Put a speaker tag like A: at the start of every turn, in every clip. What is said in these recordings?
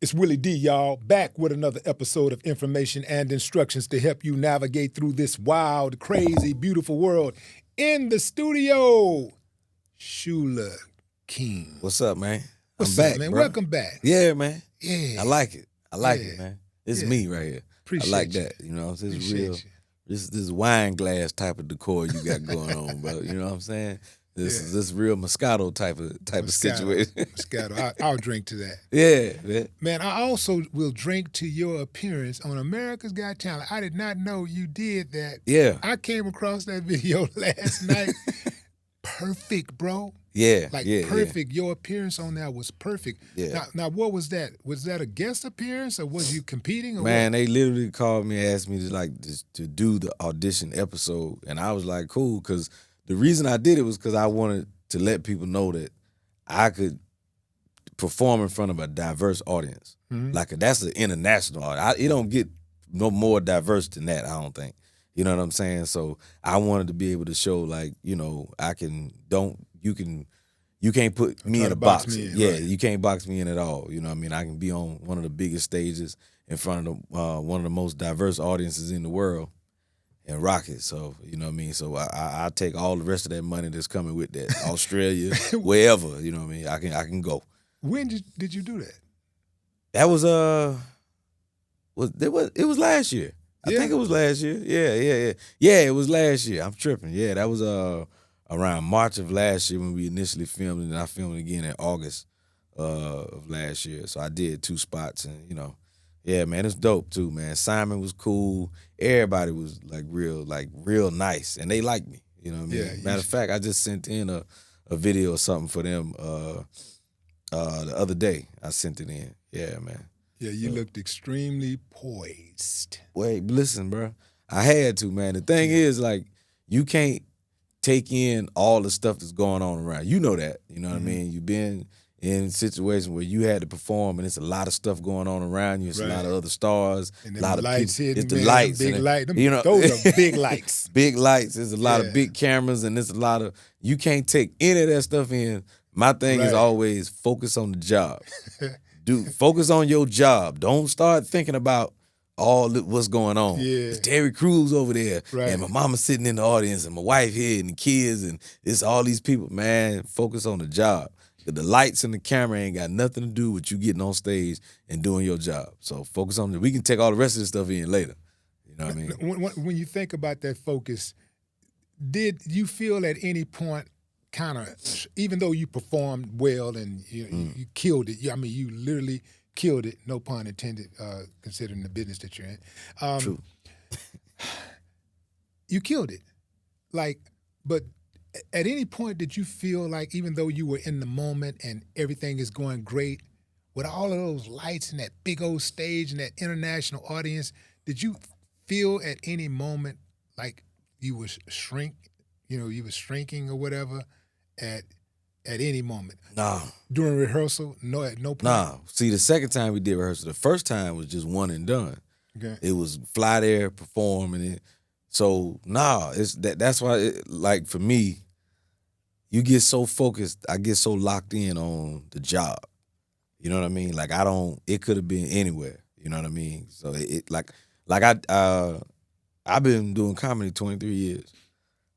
A: It's Willie D, y'all, back with another episode of information and instructions to help you navigate through this wild, crazy, beautiful world. In the studio, Shuler King.
B: What's up, man?
A: What's
B: I'm
A: up,
B: back,
A: man?
B: bro.
A: Welcome back.
B: Yeah, man.
A: Yeah.
B: I like it. I like
A: Yeah.
B: it, man. It's
A: Yeah.
B: me right here.
A: Appreciate
B: I like
A: you.
B: that. You know, this is
A: Appreciate
B: real.
A: you.
B: This wine glass type of decor you got going on, bro. You know what I'm saying? This
A: Yeah.
B: is this real Moscato type of situation.
A: Moscato. I'll drink to that.
B: Yeah, man.
A: Man, I also will drink to your appearance on America's Got Talent. I did not know you did that.
B: Yeah.
A: I came across that video last night. Perfect, bro.
B: Yeah.
A: Like
B: yeah,
A: perfect. Your appearance on that was perfect.
B: Yeah.
A: Now, what was that? Was that a guest appearance or was you competing? Or
B: Man,
A: what?
B: they literally called me and asked me to do the audition episode, and I was like, cool, because the reason I did it was because I wanted to let people know that I could perform in front of a diverse audience.
A: Mhm.
B: Like that's an international audience. It don't get no more diverse than that, I don't think. You know what I'm saying? So I wanted to be able to show, like, you know, you can't put me
A: try
B: in
A: to
B: a
A: box
B: box.
A: me in,
B: Yeah,
A: right.
B: you can't box me in at all. You know what I mean? I can be on one of the biggest stages in front of one of the most diverse audiences in the world and rock it. So, you know what I mean? So I take all the rest of that money that's coming with that. Australia, wherever, you know what I mean? I can go.
A: When did you do that?
B: That was it was last year. I
A: Yeah?
B: think it was last year. Yeah. Yeah, it was last year. I'm tripping. Yeah, that was around March of last year when we initially filmed it, and I filmed it again in August of last year. So I did 2 spots, and, you know, yeah, man, it's dope too, man. Simon was cool. Everybody was real nice, and they liked me. You know what I mean?
A: Yeah, you
B: Matter of fact, I just sent in a video or something for them the other day. I sent it in. Yeah, man.
A: Yeah, you looked extremely poised.
B: Wait, listen, bro. I had to, man. The thing is, like, you can't take in all the stuff that's going on around. You know that. You know what I mean? You've been in situations where you had to perform, and it's a lot of stuff going on around you. It's a lot of other stars,
A: And
B: a
A: them
B: lot of
A: lights
B: people.
A: hitting,
B: It's the
A: man,
B: lights,
A: big
B: and
A: light. Them,
B: you know,
A: those are big lights.
B: big lights. There's a lot
A: Yeah.
B: of big cameras, and there's a lot of, you can't take any of that stuff in. My thing is
A: Right.
B: always focus on the job. Dude, focus on your job. Don't start thinking about what's going on.
A: Yeah.
B: It's Terry Crews over there,
A: Right.
B: and my mama sitting in the audience, and my wife here, and the kids, and it's all these people. Man, focus on the job. The lights and the camera ain't got nothing to do with you getting on stage and doing your job. So focus on it. We can take all the rest of this stuff in later. You know what I mean?
A: When you think about that focus, did you feel at any point kind of, even though you performed well and you killed it, you literally killed it, no pun intended, considering the business that you're in.
B: True.
A: You killed it. Like, but at any point did you feel like, even though you were in the moment and everything is going great, with all of those lights and that big old stage and that international audience, did you feel at any moment like you were you were shrinking or whatever at any moment?
B: Nah.
A: During rehearsal? No, at no point?
B: Nah. See, the second time we did rehearsal, the first time was just one and done.
A: Okay.
B: It was fly there, perform, and it. So nah, that's why, like, for me, you get so focused. I get so locked in on the job. You know what I mean? Like, it could have been anywhere. You know what I mean? So I've been doing comedy 23 years.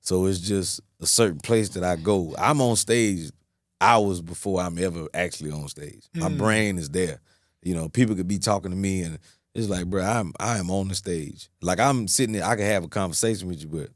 B: So it's just a certain place that I go. I'm on stage hours before I'm ever actually on stage. My brain is there. You know, people could be talking to me, and it's like, bro, I am on the stage. Like, I'm sitting there, I can have a conversation with you, but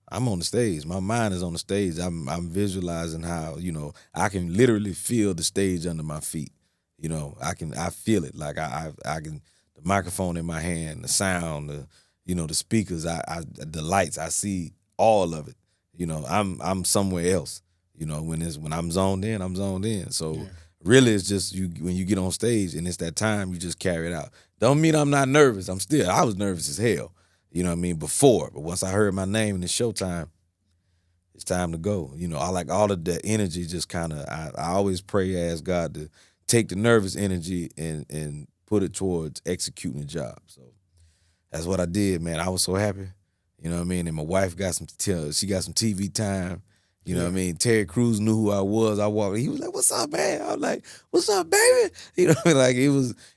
B: I'm on the stage. My mind is on the stage. I'm visualizing how, you know, I can literally feel the stage under my feet. You know, I feel it. Like I can, the microphone in my hand, the sound, the speakers, the lights, I see all of it. You know, I'm somewhere else. You know, when I'm zoned in, I'm zoned in. So really, it's just when you get on stage and it's that time, you just carry it out. Don't mean I'm not nervous. I was nervous as hell. You know what I mean, before. But once I heard my name and it's showtime, it's time to go. You know, I like all of that energy just kind of, I always pray, ask God to take the nervous energy and put it towards executing the job. So that's what I did, man. I was so happy. You know what I mean? And my wife got some TV time. You know what I mean? Terry Crews knew who I was. I walked. He was like, "What's up, man?" I was like, "What's up, baby?" You know what I mean? Like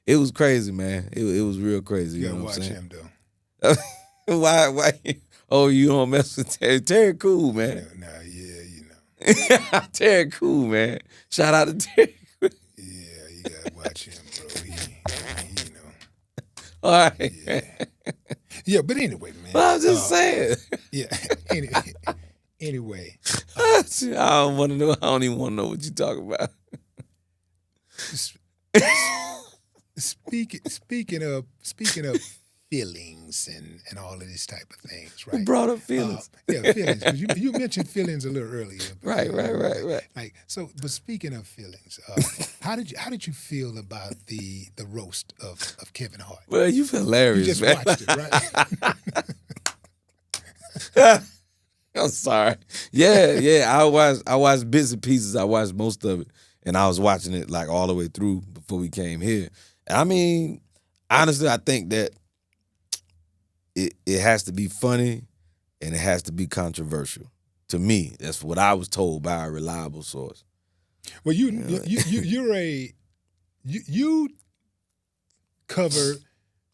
B: it was crazy, man. It was real crazy.
A: You
B: know
A: gotta
B: what I'm
A: watch
B: saying?
A: him though.
B: Why? Oh, you don't mess with Terry? Terry cool, man. Terry cool, man. Shout out to Terry.
A: Yeah, you gotta watch him, bro. He
B: All right.
A: Yeah, but anyway, man.
B: Well, I was just saying.
A: Yeah. Anyway.
B: I don't want to know. I don't even want to know what you talking about.
A: Speaking of feelings and all of these type of things, right?
B: Who brought up feelings?
A: Yeah, feelings. 'Cause you mentioned feelings a little earlier.
B: Right.
A: Like so, but speaking of feelings, how did you feel about the roast of Kevin Hart?
B: Well, you hilarious,
A: You just
B: man.
A: watched it, right?
B: I'm sorry. Yeah. I watched bits and pieces. I watched most of it, and I was watching it like all the way through before we came here. I mean, honestly, I think that it has to be funny and it has to be controversial. To me, that's what I was told by a reliable source.
A: Well, you cover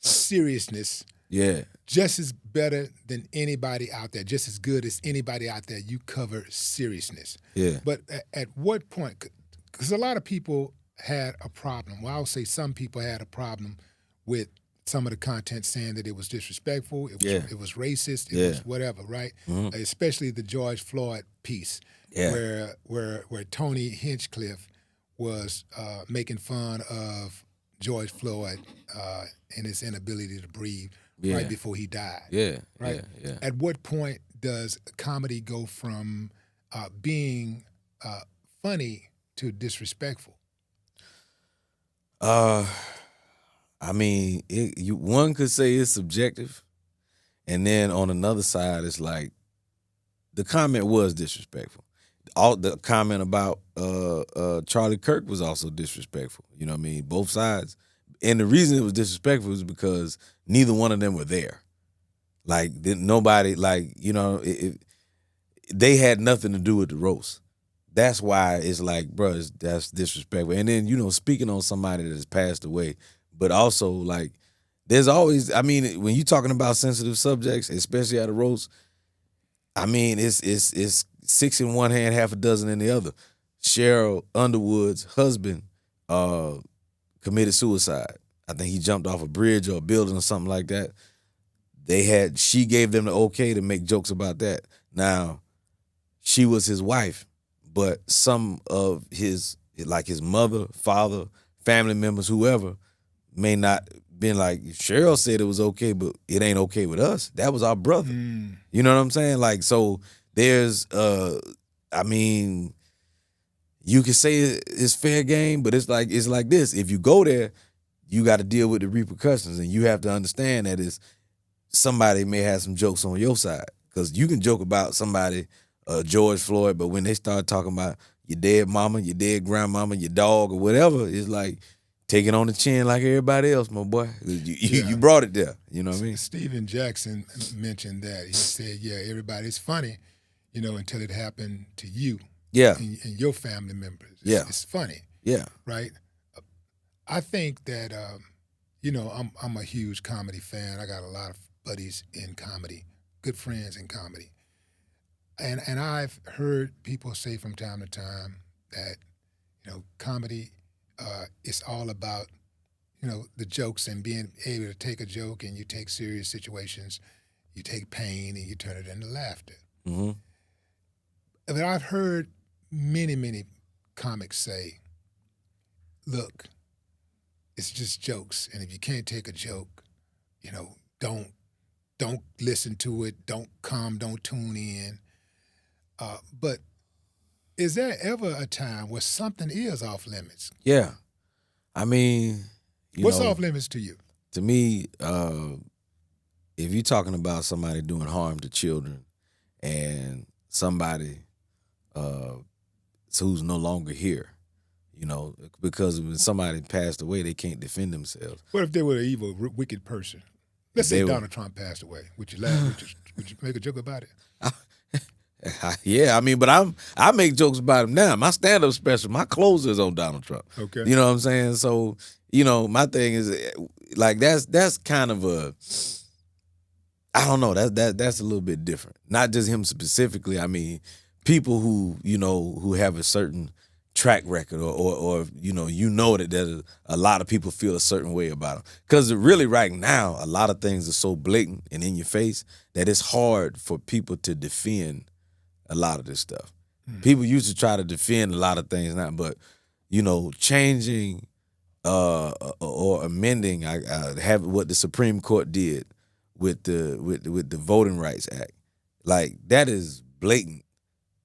A: seriousness.
B: Yeah.
A: Just as better than anybody out there, just as good as anybody out there, you cover seriousness.
B: Yeah.
A: But at what point, because a lot of people had a problem, well, I'll say some people had a problem with some of the content saying that it was disrespectful, it was racist, it was whatever, right?
B: Mm-hmm.
A: Especially the George Floyd piece, where Tony Hinchcliffe was making fun of George Floyd and his inability to breathe right before he died.
B: Yeah.
A: Right?
B: Yeah.
A: At what point does comedy go from being funny to disrespectful?
B: I mean, one could say it's subjective, and then on another side, it's like the comment was disrespectful. All the comment about Charlie Kirk was also disrespectful. You know what I mean? Both sides, and the reason it was disrespectful is because neither one of them were there. Like nobody, like they had nothing to do with the roast. That's why it's like, bro, that's disrespectful. And then speaking on somebody that's passed away. But also, like, there's always, I mean, when you're talking about sensitive subjects, especially at a roast, I mean, it's six in one hand, half a dozen in the other. Cheryl Underwood's husband committed suicide. I think he jumped off a bridge or a building or something like that. She gave them the okay to make jokes about that. Now, she was his wife, but some of his mother, father, family members, whoever, may not been like, Cheryl said it was okay, but it ain't okay with us. That was our brother. You know what I'm saying? Like, so there's, I mean, you can say it's fair game, but it's like this. If you go there, you got to deal with the repercussions, and you have to understand that somebody may have some jokes on your side, because you can joke about somebody, George Floyd, but when they start talking about your dead mama, your dead grandmama, your dog, or whatever, it's like, take it on the chin like everybody else, my boy. You brought it there. You know what I mean?
A: Steven Jackson mentioned that. He said, everybody's funny, until it happened to you.
B: Yeah.
A: And your family members. It's funny.
B: Yeah.
A: Right? I think that, I'm a huge comedy fan. I got a lot of buddies in comedy, good friends in comedy. And I've heard people say from time to time that, comedy it's all about, the jokes and being able to take a joke, and you take serious situations, you take pain and you turn it into laughter.
B: Mm-hmm.
A: But I've heard many, many comics say, look, it's just jokes, and if you can't take a joke, don't listen to it, don't tune in. But is there ever a time where something is off limits?
B: Yeah. I mean,
A: what's off limits to you?
B: To me, if you're talking about somebody doing harm to children and somebody who's no longer here, because when somebody passed away, they can't defend themselves.
A: What if they were an evil, wicked person? Let's say Donald Trump passed away. Would you laugh? Would you make a joke about it?
B: Yeah, I mean, but I make jokes about him now. My stand-up special, my closer is on Donald Trump.
A: Okay.
B: You know what I'm saying? So, my thing is like that's kind of I don't know, that's a little bit different. Not just him specifically. I mean, people who have a certain track record or that there's a lot of people feel a certain way about him. Because really right now, a lot of things are so blatant and in your face that it's hard for people to defend a lot of this stuff. People used to try to defend a lot of things now, but changing or amending have what the Supreme Court did with the Voting Rights Act, like that is blatant,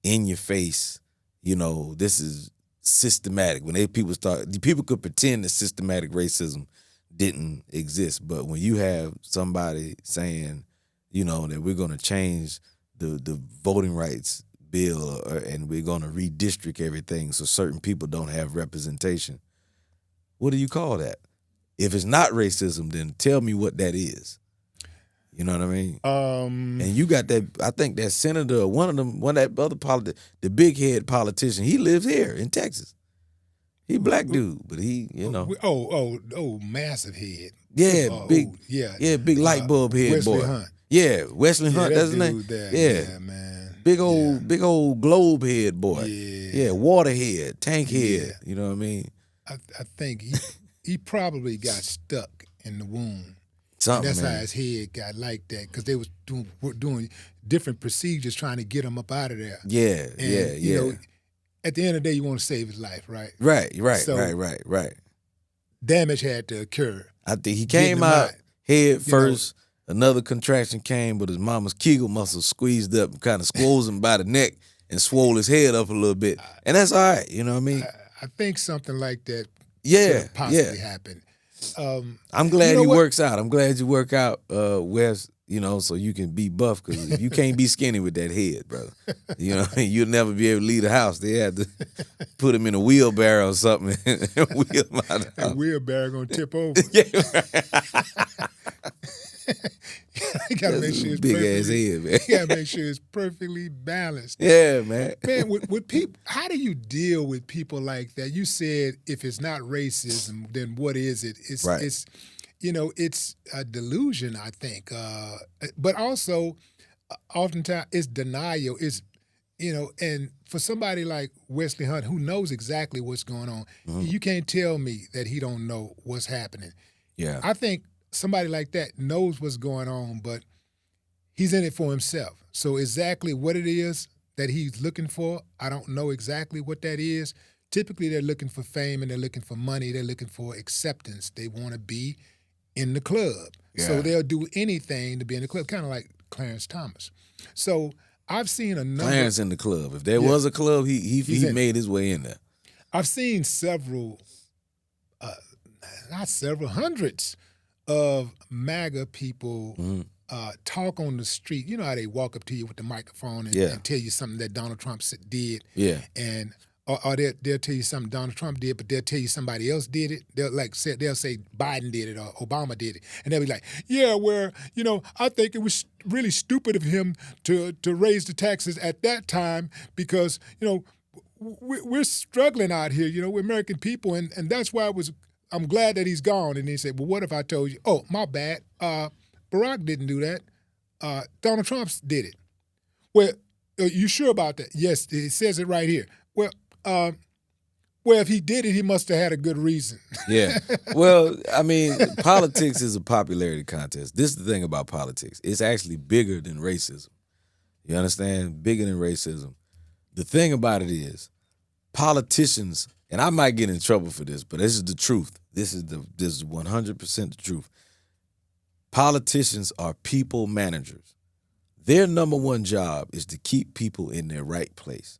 B: in your face. This is systematic. When people could pretend that systematic racism didn't exist, but when you have somebody saying, that we're going to change the voting rights bill and we're going to redistrict everything so certain people don't have representation, what do you call that? If it's not racism, then tell me what that is. You know what I mean? And you got that. I think that senator, one of that other the big head politician. He lives here in Texas. He black dude, but he,
A: massive head.
B: Yeah, big light bulb head
A: Wesley
B: boy.
A: Hunt.
B: Yeah, Wesley Hunt. That's his name.
A: There,
B: yeah,
A: man.
B: Big old globe head boy.
A: Yeah,
B: water head, tank head. You know what I mean?
A: I think he probably got stuck in the womb.
B: Something,
A: that's
B: man.
A: how his head got like that, because they was doing different procedures trying to get him up out of there.
B: Yeah,
A: and, at the end of the day, you want to save his life, right?
B: Right.
A: So,
B: right.
A: Damage had to occur.
B: I think he came out head first. Another contraction came, but his mama's Kegel muscle squeezed up and kind of squoze him by the neck and swole his head up a little bit. And that's all right, you know what I mean?
A: I think something like that could possibly happen.
B: I'm glad he works out. I'm glad you work out, Wes, so you can be buff, because if you can't be skinny with that head, brother, you'll never be able to leave the house. They had to put him in a wheelbarrow or something and wheel him out of the house.
A: That wheelbarrow going to tip over. You got to make sure it's
B: big ass head, man.
A: You got to make sure it's perfectly balanced.
B: Yeah, man.
A: Man, with people, how do you deal with people like that? You said if it's not racism, then what is it? It's
B: right.
A: It's a delusion, I think. But also, oftentimes it's denial. It's and for somebody like Wesley Hunt, who knows exactly what's going on, you can't tell me that he don't know what's happening.
B: Yeah,
A: I think somebody like that knows what's going on, but he's in it for himself. So exactly what it is that he's looking for, I don't know exactly what that is. Typically, they're looking for fame and they're looking for money. They're looking for acceptance. They want to be in the club.
B: Yeah.
A: So they'll do anything to be in the club, kind of like Clarence Thomas. So I've seen a number.
B: Clarence in the club. If there was a club, he made his way in there.
A: I've seen several, not several, hundreds of MAGA people talk on the street. You know how they walk up to you with the microphone and tell you something that Donald Trump did.
B: Yeah.
A: And or they'll tell you something Donald Trump did, but they'll tell you somebody else did it. They'll say Biden did it or Obama did it, and they'll be like, yeah, I think it was really stupid of him to raise the taxes at that time because we're struggling out here. We're American people, and that's why I'm glad that he's gone. And they said, well, what if I told you, oh, my bad, Barack didn't do that. Donald Trump did it. Well, are you sure about that? Yes, it says it right here. Well, if he did it, he must have had a good reason.
B: Yeah. Well, I mean, politics is a popularity contest. This is the thing about politics. It's actually bigger than racism. You understand? Bigger than racism. The thing about it is, politicians, and I might get in trouble for this, but this is the truth. This is 100% the truth. Politicians are people managers. Their number one job is to keep people in their right place.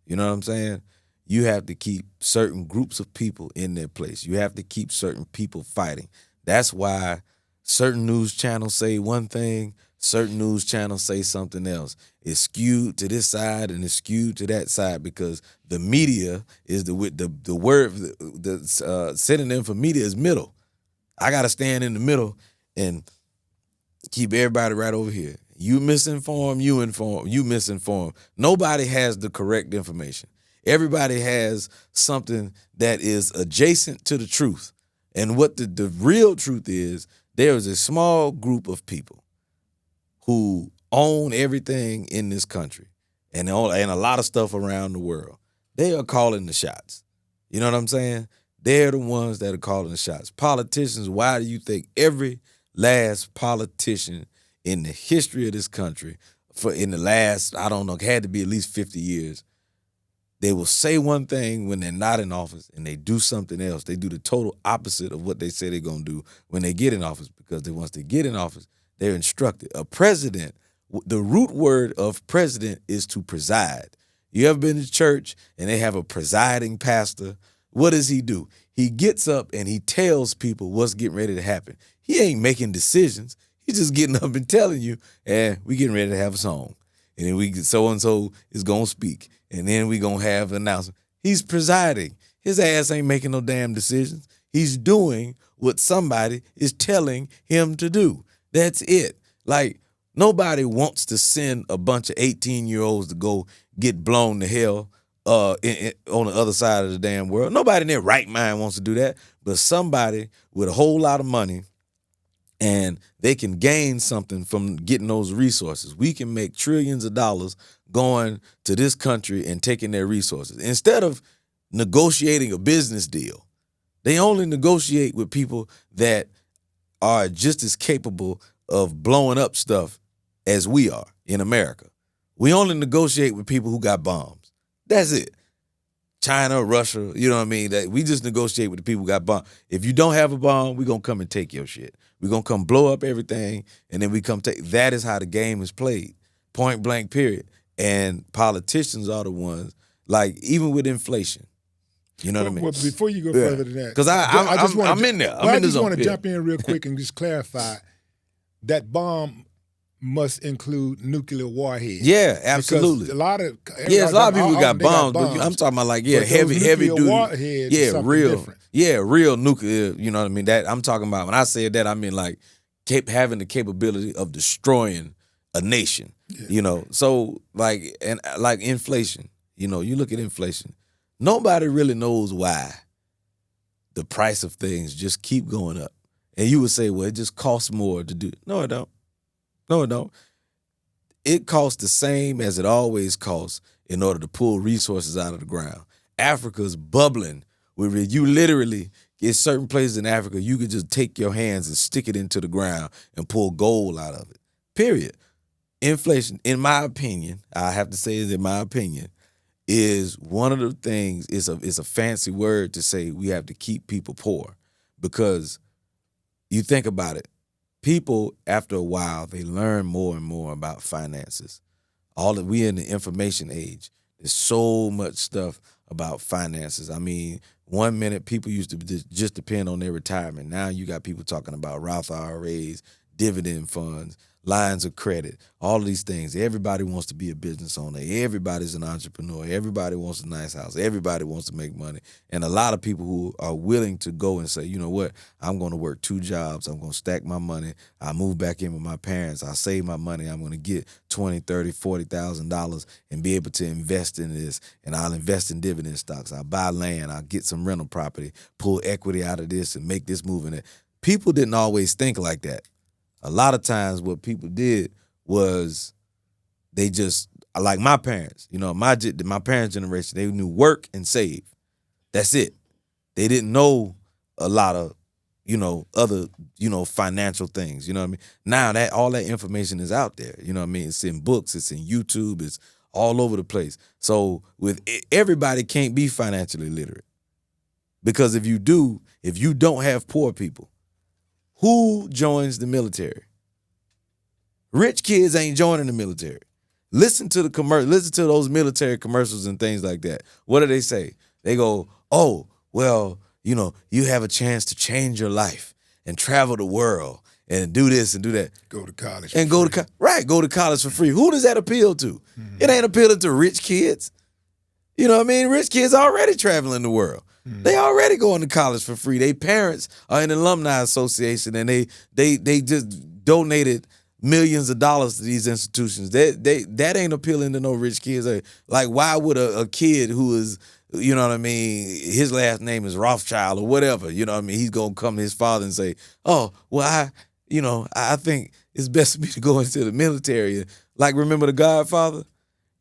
B: You know what I'm saying? You have to keep certain groups of people in their place. You have to keep certain people fighting. That's why certain news channels say one thing, certain news channels say something else. It's skewed to this side and it's skewed to that side because the media is the word, the synonym for media is middle. I got to stand in the middle and keep everybody right over here. You misinform, you inform, you misinform. Nobody has the correct information. Everybody has something that is adjacent to the truth. And what the real truth is, there is a small group of people who own everything in this country and a lot of stuff around the world. They are calling the shots. You know what I'm saying? They're the ones that are calling the shots. Politicians, why do you think every last politician in the history of this country, in the last, I don't know, had to be at least 50 years, they will say one thing when they're not in office and they do something else. They do the total opposite of what they say they're going to do when they get in office, because once they get in office, they're instructed. A president, the root word of president is to preside. You ever been to church and they have a presiding pastor? What does he do? He gets up and he tells people what's getting ready to happen. He ain't making decisions. He's just getting up and telling you, we getting ready to have a song. And then so-and-so is going to speak. And then we going to have an announcement. He's presiding. His ass ain't making no damn decisions. He's doing what somebody is telling him to do. That's it. Like, nobody wants to send a bunch of 18-year-olds to go get blown to hell on the other side of the damn world. Nobody in their right mind wants to do that. But somebody with a whole lot of money, and they can gain something from getting those resources. We can make trillions of dollars going to this country and taking their resources. Instead of negotiating a business deal, they only negotiate with people that are just as capable of blowing up stuff as we are in America. We only negotiate with people who got bombs. That's it. China, Russia, you know what I mean? That we just negotiate with the people who got bombs. If you don't have a bomb, we're going to come and take your shit. We're going to come blow up everything, and then we come take. That is how the game is played, point blank, period. And politicians are the ones, like, even with inflation. You know what I mean?
A: Well, before you go further than that.
B: Because I'm in there.
A: I just want to jump in real quick and just clarify that bomb must include nuclear warheads.
B: Yeah, absolutely.
A: Because a lot of
B: people got bombs, but I'm talking about like heavy duty
A: warheads.
B: Yeah, real.
A: Different.
B: Yeah, real nuclear. You know what I mean? That I'm talking about. When I say that, I mean like having the capability of destroying a nation. Yeah. You know, so like inflation. You know, you look at inflation. Nobody really knows why the price of things just keep going up. And you would say, well, it just costs more to do. No, it don't. No, it don't. It costs the same as it always costs in order to pull resources out of the ground. Africa's bubbling. You literally, in certain places in Africa, you could just take your hands and stick it into the ground and pull gold out of it. Period. Inflation, in my opinion, I have to say it in my opinion, is one of the things, it's a fancy word to say we have to keep people poor. Because you think about it, people, after a while, they learn more and more about finances. We in the information age. There's so much stuff about finances. I mean, 1 minute people used to just depend on their retirement. Now you got people talking about Roth IRAs, dividend funds, lines of credit, all of these things. Everybody wants to be a business owner. Everybody's an entrepreneur. Everybody wants a nice house. Everybody wants to make money. And a lot of people who are willing to go and say, you know what, I'm going to work 2 jobs. I'm going to stack my money. I move back in with my parents. I save my money. I'm going to get $20,000, $30,000, $40,000 and be able to invest in this. And I'll invest in dividend stocks. I'll buy land. I'll get some rental property, pull equity out of this and make this move in it. People didn't always think like that. A lot of times what people did was they just, like my parents, you know, my parents' generation, they knew work and save. That's it. They didn't know a lot of, you know, other, you know, financial things, you know what I mean? Now that all that information is out there, you know what I mean? It's in books, it's in YouTube, it's all over the place. So everybody can't be financially literate. Because if you don't have poor people, who joins the military? Rich kids ain't joining the military. Listen to those military commercials and things like that. What do they say? They go, oh, well, you know, you have a chance to change your life and travel the world and do this and do that.
A: Go to college.
B: And go to college for free. Who does that appeal to? Mm-hmm. It ain't appealing to rich kids. You know what I mean? Rich kids already traveling the world. They already going to college for free. Their parents are in an alumni association and they just donated millions of dollars to these institutions. That ain't appealing to no rich kids. Like, why would a kid who is, you know what I mean, his last name is Rothschild or whatever, you know what I mean, he's gonna come to his father and say, oh, well, I think it's best for me to go into the military. Like, remember The Godfather?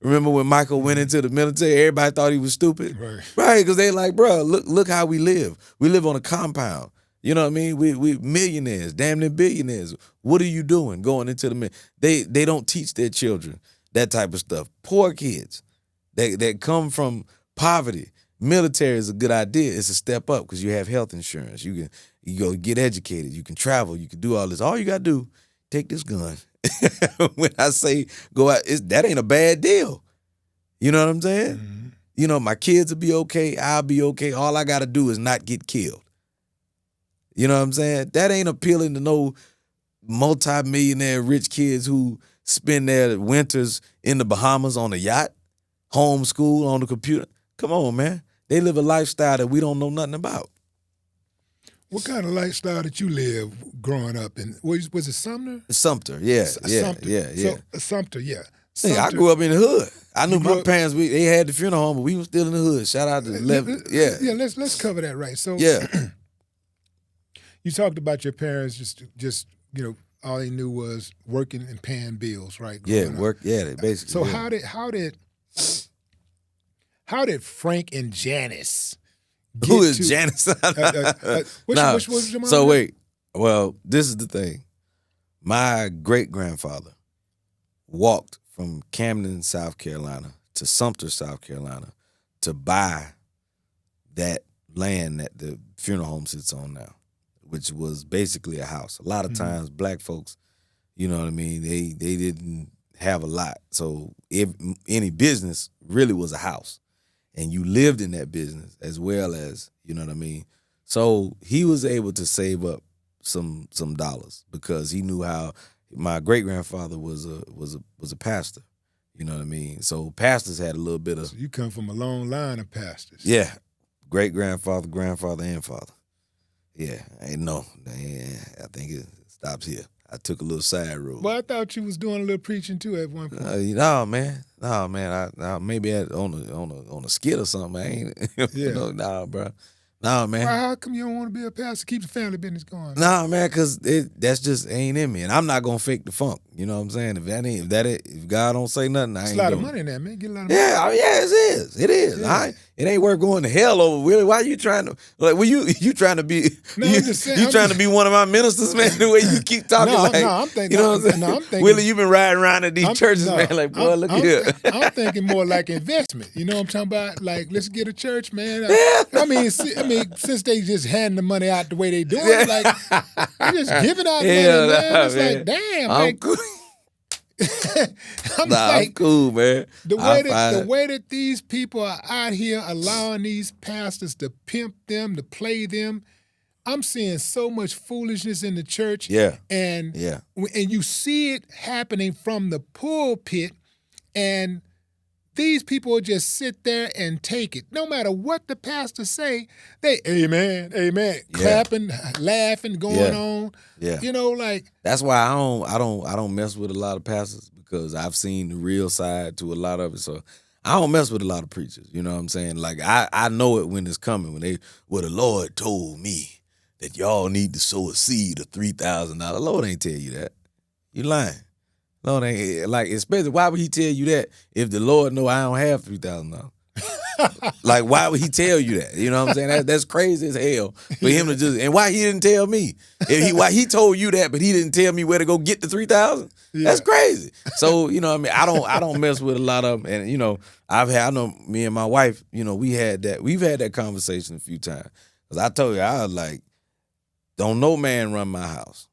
B: Remember when Michael went into the military? Everybody thought he was stupid, right? Because they like, bro, look how we live. We live on a compound. You know what I mean? We millionaires, damn near billionaires. What are you doing going into the They don't teach their children that type of stuff. Poor kids that come from poverty. Military is a good idea. It's a step up because you have health insurance. You go get educated. You can travel. You can do all this. All you got to do, take this gun. When I say go out, that ain't a bad deal. You know what I'm saying? Mm-hmm. You know, my kids will be okay. I'll be okay. All I got to do is not get killed. You know what I'm saying? That ain't appealing to no multi-millionaire rich kids who spend their winters in the Bahamas on a yacht, homeschool on the computer. Come on, man. They live a lifestyle that we don't know nothing about.
A: What kind of lifestyle did you live growing up in? Was it Sumter?
B: Sumter, yeah.
A: So, Sumter, yeah.
B: Sumter. I grew up in the hood. I knew my parents, they had the funeral home, but we were still in the hood. Shout out to 11. Yeah.
A: Yeah, let's cover that right. So
B: yeah.
A: You talked about your parents just all they knew was working and paying bills, right?
B: Yeah, work. Yeah, they basically.
A: So how did Frank and Janice?
B: Who is Janice?
A: Which was your mom?
B: So wait, well, this is the thing. My great grandfather walked from Camden, South Carolina, to Sumter, South Carolina, to buy that land that the funeral home sits on now, which was basically a house. A lot of times, black folks, you know what I mean, they didn't have a lot. So if any business really was a house. And you lived in that business as well as, you know what I mean? So he was able to save up some dollars because he knew how my great-grandfather was a pastor. You know what I mean? So pastors had a little bit of...
A: So you come from a long line of pastors.
B: Yeah. Great-grandfather, grandfather, and father. Yeah. I think it stops here. I took a little side road.
A: Well, I thought you was doing a little preaching too at one point.
B: No, man. I maybe on a skit or something. I ain't.
A: Yeah.
B: Nah, bro. Nah, man.
A: Well, how come you don't want to be a pastor? Keep the family business going.
B: Nah, man, because that's just ain't in me, and I'm not gonna fake the funk. You know what I'm saying? If God don't say nothing, I ain't.
A: It's a lot of money in that, man. Get a lot of money.
B: Yeah, it is. Yeah. It ain't worth going to hell over. Willie, why you trying to you trying to be? No, I'm just saying, you trying to be one of my ministers, man? The way you keep talking,
A: I'm thinking. You know what I'm saying? No, I'm thinking.
B: Willie, you've been riding around at these churches, man. Like, boy, look here.
A: I'm thinking more like investment. You know what I'm talking about? Like, let's get a church, man. I mean, since they just hand the money out the way they doing it, like they just giving out money, man. It's like, damn,
B: I'm cool. I'm cool, man.
A: The way that these people are out here allowing these pastors to pimp them, to play them, I'm seeing so much foolishness in the church.
B: Yeah.
A: And you see it happening from the pulpit, and these people just sit there and take it. No matter what the pastor say, they amen, clapping, laughing, going on.
B: Yeah.
A: You know, like
B: that's why I don't mess with a lot of pastors because I've seen the real side to a lot of it. So I don't mess with a lot of preachers. You know what I'm saying? Like I know it when it's coming. When the Lord told me that y'all need to sow a seed of $3,000. The Lord ain't tell you that. You lying. Lord ain't, like, especially, why would he tell you that if the Lord know I don't have $3,000? Like, why would he tell you that? You know what I'm saying? That's crazy as hell for him to just, and why he didn't tell me? Why he told you that, but he didn't tell me where to go get the $3,000? Yeah. That's crazy. So, you know what I mean? I don't mess with a lot of them. And, you know, I know me and my wife, you know, we've had that conversation a few times. Because I told you, I was like, don't no man run my house.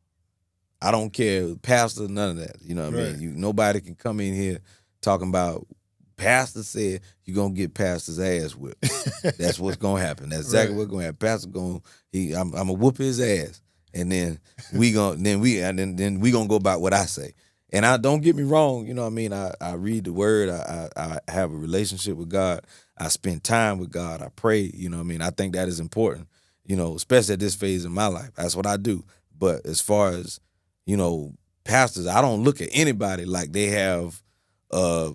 B: I don't care, pastor, none of that. You know what I mean? Nobody can come in here talking about, pastor said you're going to get pastor's ass whipped. That's what's going to happen. That's exactly what's going to happen. Pastor I'm going to whoop his ass. And then we going to go about what I say. And I don't get me wrong, you know what I mean? I read the word. I have a relationship with God. I spend time with God. I pray, you know what I mean? I think that is important, you know, especially at this phase in my life. That's what I do. But as far as, you know, pastors, I don't look at anybody like they have
A: a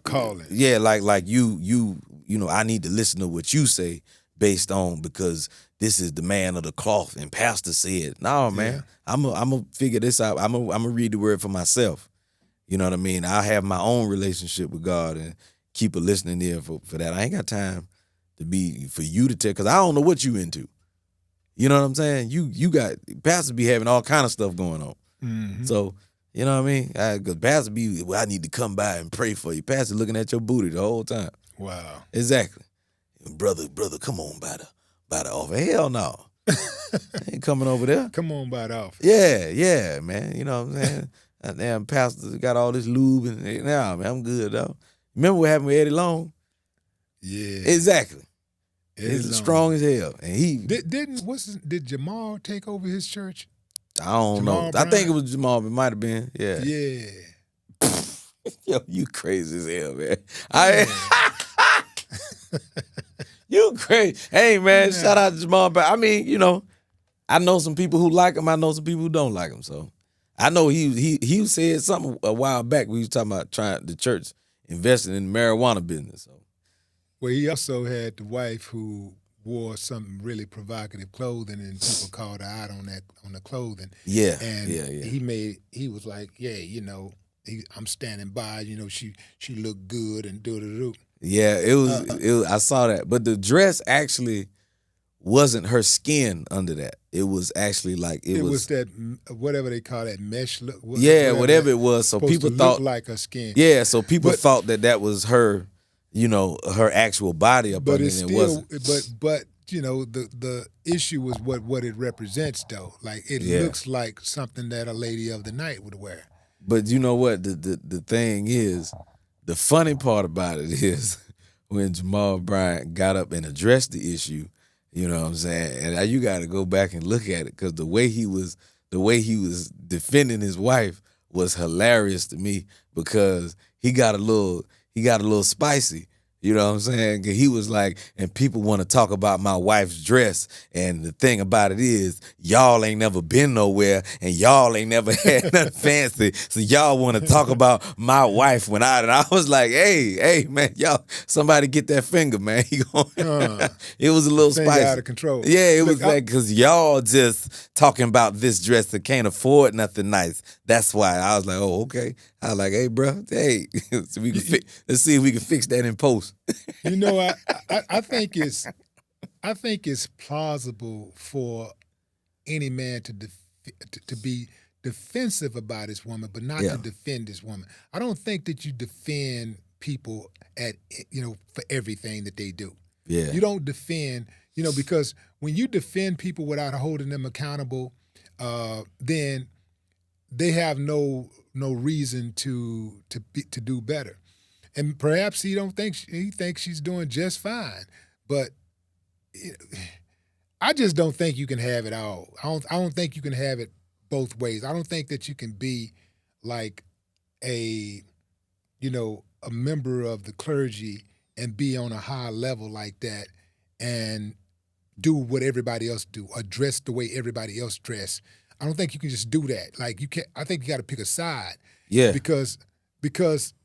A: calling.
B: Yeah, like you know, I need to listen to what you say based on because this is the man of the cloth and pastor said. No, man. I'm a figure this out. I'm a read the word for myself. You know what I mean? I have my own relationship with God and keep a listening ear for that. I ain't got time for you to tell, because I don't know what you into. You know what I'm saying? You got pastors be having all kind of stuff going on.
A: Mm-hmm.
B: So, you know what I mean? Because pastor be, well, I need to come by and pray for you. Pastor looking at your booty the whole time.
A: Wow.
B: Exactly. Brother, come on by the office. Hell no. Ain't coming over there.
A: Come on by the office.
B: Yeah, man. You know what I'm saying? That damn pastor got all this lube and nah, man, I'm good though. Remember what happened with Eddie Long?
A: Yeah.
B: Exactly.
A: Eddie
B: He's strong as hell. And he
A: did Jamal take over his church?
B: I don't
A: Jamal
B: know.
A: Bryant?
B: I think it was Jamal, but it might have been. Yeah.
A: Yeah.
B: Yo, you crazy as hell, man. You crazy. Hey, man, shout out to Jamal. But I mean, you know, I know some people who like him. I know some people who don't like him. So I know he said something a while back. We was talking about the church investing in the marijuana business. So.
A: Well, he also had the wife who wore some really provocative clothing, and people called her out on the clothing.
B: Yeah,
A: and
B: yeah.
A: He was like, yeah, you know, I'm standing by. You know, she looked good and do.
B: Yeah, it was. I saw that, but the dress actually wasn't her skin under that. It was actually like it was
A: that whatever they call that mesh look.
B: Whatever it was. So people thought
A: like her skin.
B: Yeah, so people thought that was her. You know, her actual body up under it. It wasn't.
A: But you know, the issue was what it represents though. Like it looks like something that a lady of the night would wear.
B: But you know what? The thing is, the funny part about it is when Jamal Bryant got up and addressed the issue, you know what I'm saying? And you got to go back and look at it, because the way he was defending his wife was hilarious to me, because he got a little spicy. You know what I'm saying? He was like, and people want to talk about my wife's dress. And the thing about it is, y'all ain't never been nowhere, and y'all ain't never had nothing fancy. So y'all want to talk about my wife and I was like, hey, man, y'all, somebody get that finger, man. It was a little spicy.
A: Out of control.
B: Yeah, it was like, because y'all just talking about this dress that can't afford nothing nice. That's why I was like, oh, okay. I was like, hey, bro, hey, so let's see if we can fix that in post.
A: You know, I think it's plausible for any man to be defensive about his woman, but not to defend his woman. I don't think that you defend people for everything that they do.
B: Yeah,
A: you don't defend, because when you defend people without holding them accountable, then they have no reason to do better. And perhaps he thinks she's doing just fine, but I just don't think you can have it all. I don't think you can have it both ways. I don't think that you can be like a member of the clergy and be on a high level like that and do what everybody else do, or dress the way everybody else dress. I don't think you can just do that. Like you can't. I think you got to pick a side.
B: Yeah.
A: Because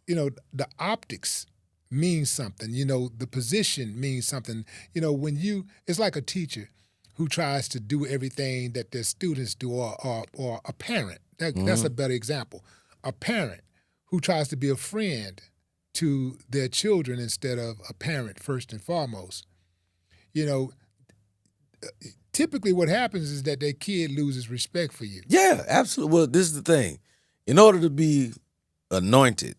A: the optics means something. The position means something. It's like a teacher who tries to do everything that their students do, or a parent. That's a better example. A parent who tries to be a friend to their children instead of a parent first and foremost. Typically what happens is that their kid loses respect for you.
B: Yeah, absolutely. Well, this is the thing. In order to be anointed,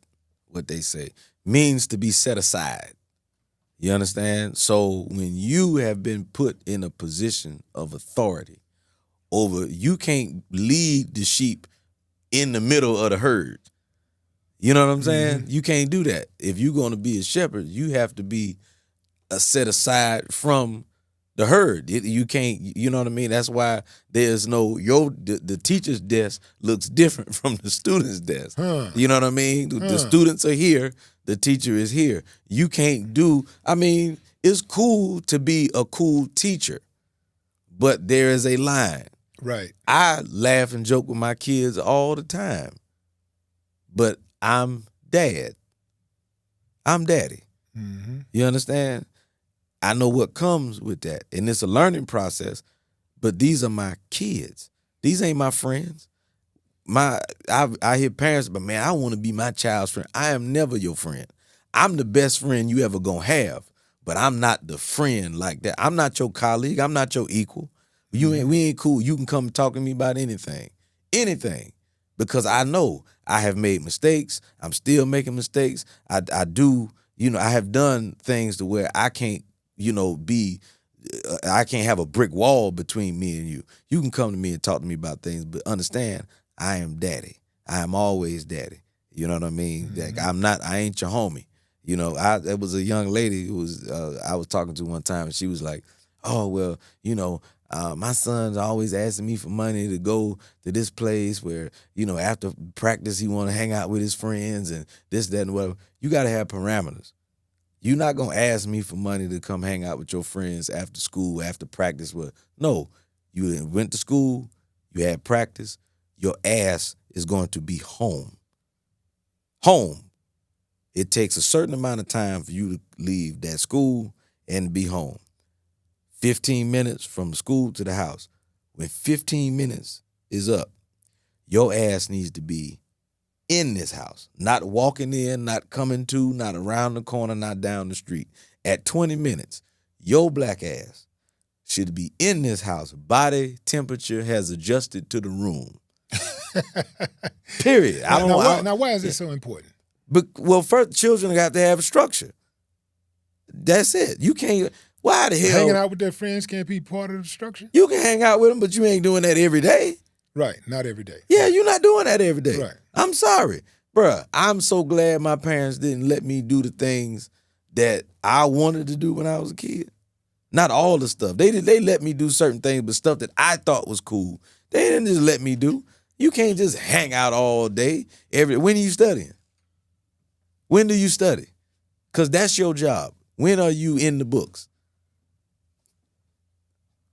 B: what they say, means to be set aside. You understand? So when you have been put in a position of authority you can't lead the sheep in the middle of the herd. You know what I'm saying? Mm-hmm. You can't do that. If you're going to be a shepherd, you have to be set aside from the herd. You can't, you know what I mean? That's why there's the teacher's desk looks different from the student's desk.
A: Huh.
B: You know what I mean? The students are here, the teacher is here. You can't it's cool to be a cool teacher, but there is a line.
A: Right.
B: I laugh and joke with my kids all the time, but I'm dad. I'm daddy.
A: Mm-hmm.
B: You understand? I know what comes with that, and it's a learning process. But these are my kids. These ain't my friends. I hear parents, but man, I want to be my child's friend. I am never your friend. I'm the best friend you ever gonna have, but I'm not the friend like that. I'm not your colleague. I'm not your equal. We ain't cool. You can come talk to me about anything, because I know I have made mistakes. I'm still making mistakes. I do. I have done things to where I can't, be. I can't have a brick wall between me and you. You can come to me and talk to me about things, but understand, I am daddy. I am always daddy. You know what I mean?
A: Mm-hmm.
B: Like I ain't your homie. There was a young lady who was I was talking to one time, and she was like, "Oh well, my son's always asking me for money to go to this place where after practice he want to hang out with his friends and this, that, and whatever." You got to have parameters. You're not going to ask me for money to come hang out with your friends after school, after practice. Well, no, you went to school, you had practice, your ass is going to be home. Home. It takes a certain amount of time for you to leave that school and be home. 15 minutes from the school to the house. When 15 minutes is up, your ass needs to be in this house, not walking in, not coming to, not around the corner, not down the street. At 20 minutes, your black ass should be in this house. Body temperature has adjusted to the room. Period.
A: Now, why is this so important?
B: Well, first, children have to have a structure. That's it. You can't. Why the hell?
A: Hanging out with their friends can't be part of the structure?
B: You can hang out with them, but you ain't doing that every day.
A: Right, not every day.
B: Yeah, you're not doing that every day.
A: Right.
B: I'm sorry. Bruh, I'm so glad my parents didn't let me do the things that I wanted to do when I was a kid. Not all the stuff. They let me do certain things, but stuff that I thought was cool, they didn't just let me do. You can't just hang out all day. When are you studying? When do you study? Because that's your job. When are you in the books?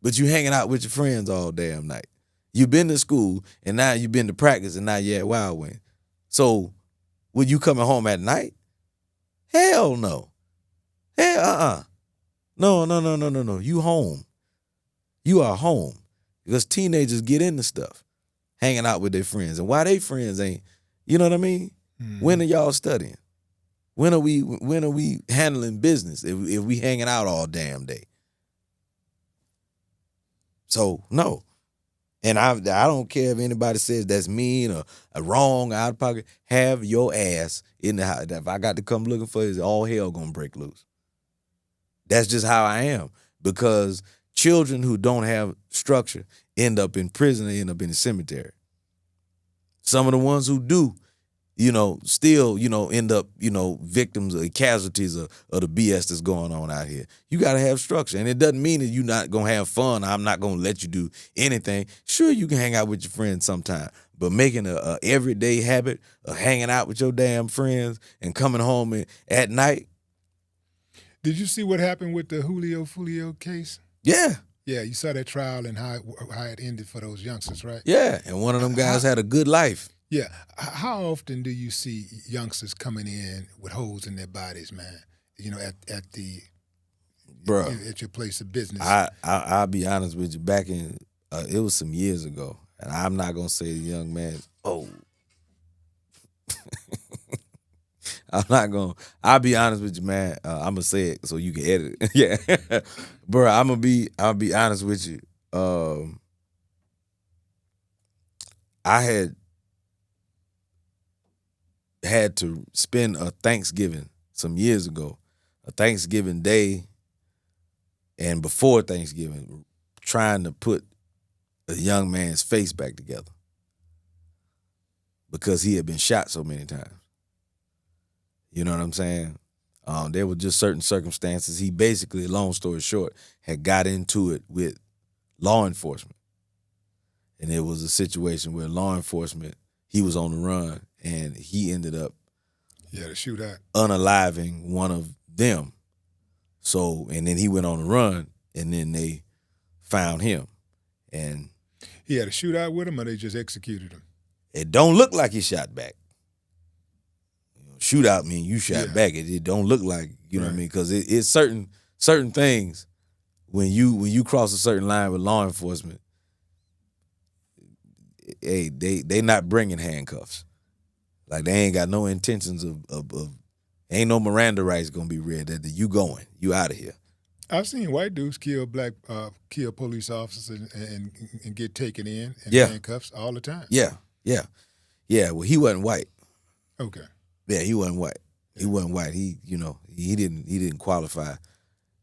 B: But you hanging out with your friends all damn night. You've been to school, and now you've been to practice, and now you're at Wild Wing. So, when you coming home at night? Hell no. Hell, No. You home. You are home. Because teenagers get into stuff, hanging out with their friends. And why they friends ain't, you know what I mean? Mm-hmm. When are y'all studying? When are we handling business if we hanging out all damn day? So, no. And I don't care if anybody says that's mean or wrong, out of pocket. Have your ass in the house. If I got to come looking for you, all hell gonna break loose. That's just how I am. Because children who don't have structure end up in prison, they end up in the cemetery. Some of the ones who do, still, end up, victims or casualties of the BS that's going on out here. You got to have structure. And it doesn't mean that you're not going to have fun. I'm not going to let you do anything. Sure, you can hang out with your friends sometime, but making a everyday habit of hanging out with your damn friends and coming home at night.
A: Did you see what happened with the Julio Fulio case?
B: Yeah.
A: Yeah, you saw that trial and how it ended for those youngsters, right?
B: Yeah, and one of them guys had a good life.
A: Yeah. How often do you see youngsters coming in with holes in their bodies, man? At your place of business.
B: I'll be honest with you. Back in it was some years ago, and I'm not gonna say the young man. Oh, I'll be honest with you, man. I'm gonna say it so you can edit it. Yeah, bro. I'll be honest with you. I had to spend a Thanksgiving some years ago, a Thanksgiving day, and before Thanksgiving, trying to put a young man's face back together because he had been shot so many times. You know what I'm saying? There were just certain circumstances. He basically, long story short, had got into it with law enforcement. And it was a situation where law enforcement, he was on the run, and he ended up
A: the shootout,
B: unaliving one of them. So, and then he went on the run, and then they found him. And
A: He had a shootout with him, or they just executed him?
B: It don't look like he shot back. Shootout mean you shot
A: Yeah.
B: back. It don't look like, you know what I
A: Right.
B: mean? Because it's certain things when you cross a certain line with law enforcement. Hey, they not bringing handcuffs. Like they ain't got no intentions of ain't no Miranda rights gonna be read. That you going, you out of here.
A: I've seen white dudes kill kill police officers and get taken in
B: Yeah.
A: handcuffs all the time.
B: Yeah. Well, he wasn't white.
A: Okay.
B: Yeah, he wasn't white. He wasn't white. He didn't qualify.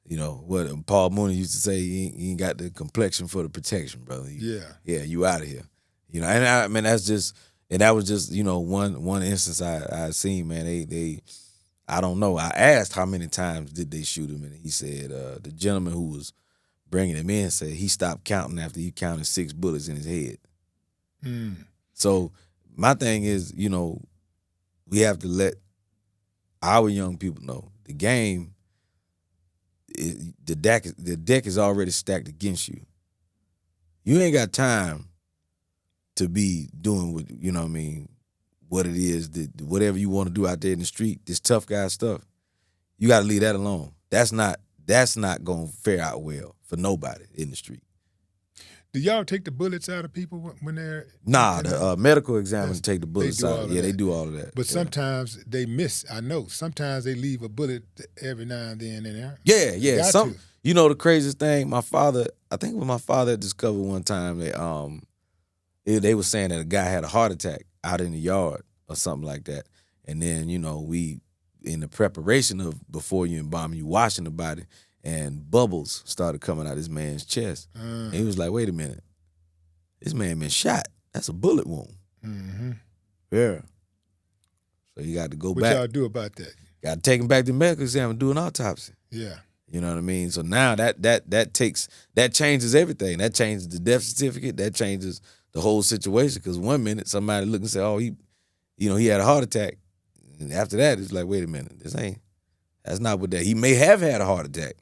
B: You know what Paul Mooney used to say. He ain't got the complexion for the protection, brother. Yeah, you out of here. You know, and I mean that was just one instance I seen, man. They I don't know. I asked how many times did they shoot him, and he said the gentleman who was bringing him in said he stopped counting after he counted 6 bullets in his head. So my thing is, we have to let our young people know the game. The deck is already stacked against you. You ain't got time to be doing what it is, whatever you want to do out there in the street, this tough guy stuff. You got to leave that alone. That's not going to fare out well for nobody in the street.
A: Do y'all take the bullets out of people when they're...
B: Nah, the medical examiners take the bullets out. Yeah, they do all of that.
A: But sometimes they miss. I know. Sometimes they leave a bullet every now and then in there.
B: Yeah. The craziest thing, I think it was my father that discovered one time that they were saying that a guy had a heart attack out in the yard or something like that. And then, we, in the preparation of before you embalm, you washing the body, and bubbles started coming out this man's chest. And he was like, wait a minute. This man been shot. That's a bullet wound.
A: Mm-hmm.
B: Yeah. So you got to go back.
A: What y'all do about that?
B: Got to take him back to medical exam and do an autopsy.
A: Yeah.
B: You know what I mean? So now that changes everything. That changes the death certificate. That changes the whole situation. Because one minute somebody look and say, oh, he had a heart attack. And after that, it's like, wait a minute, that's not what that. He may have had a heart attack,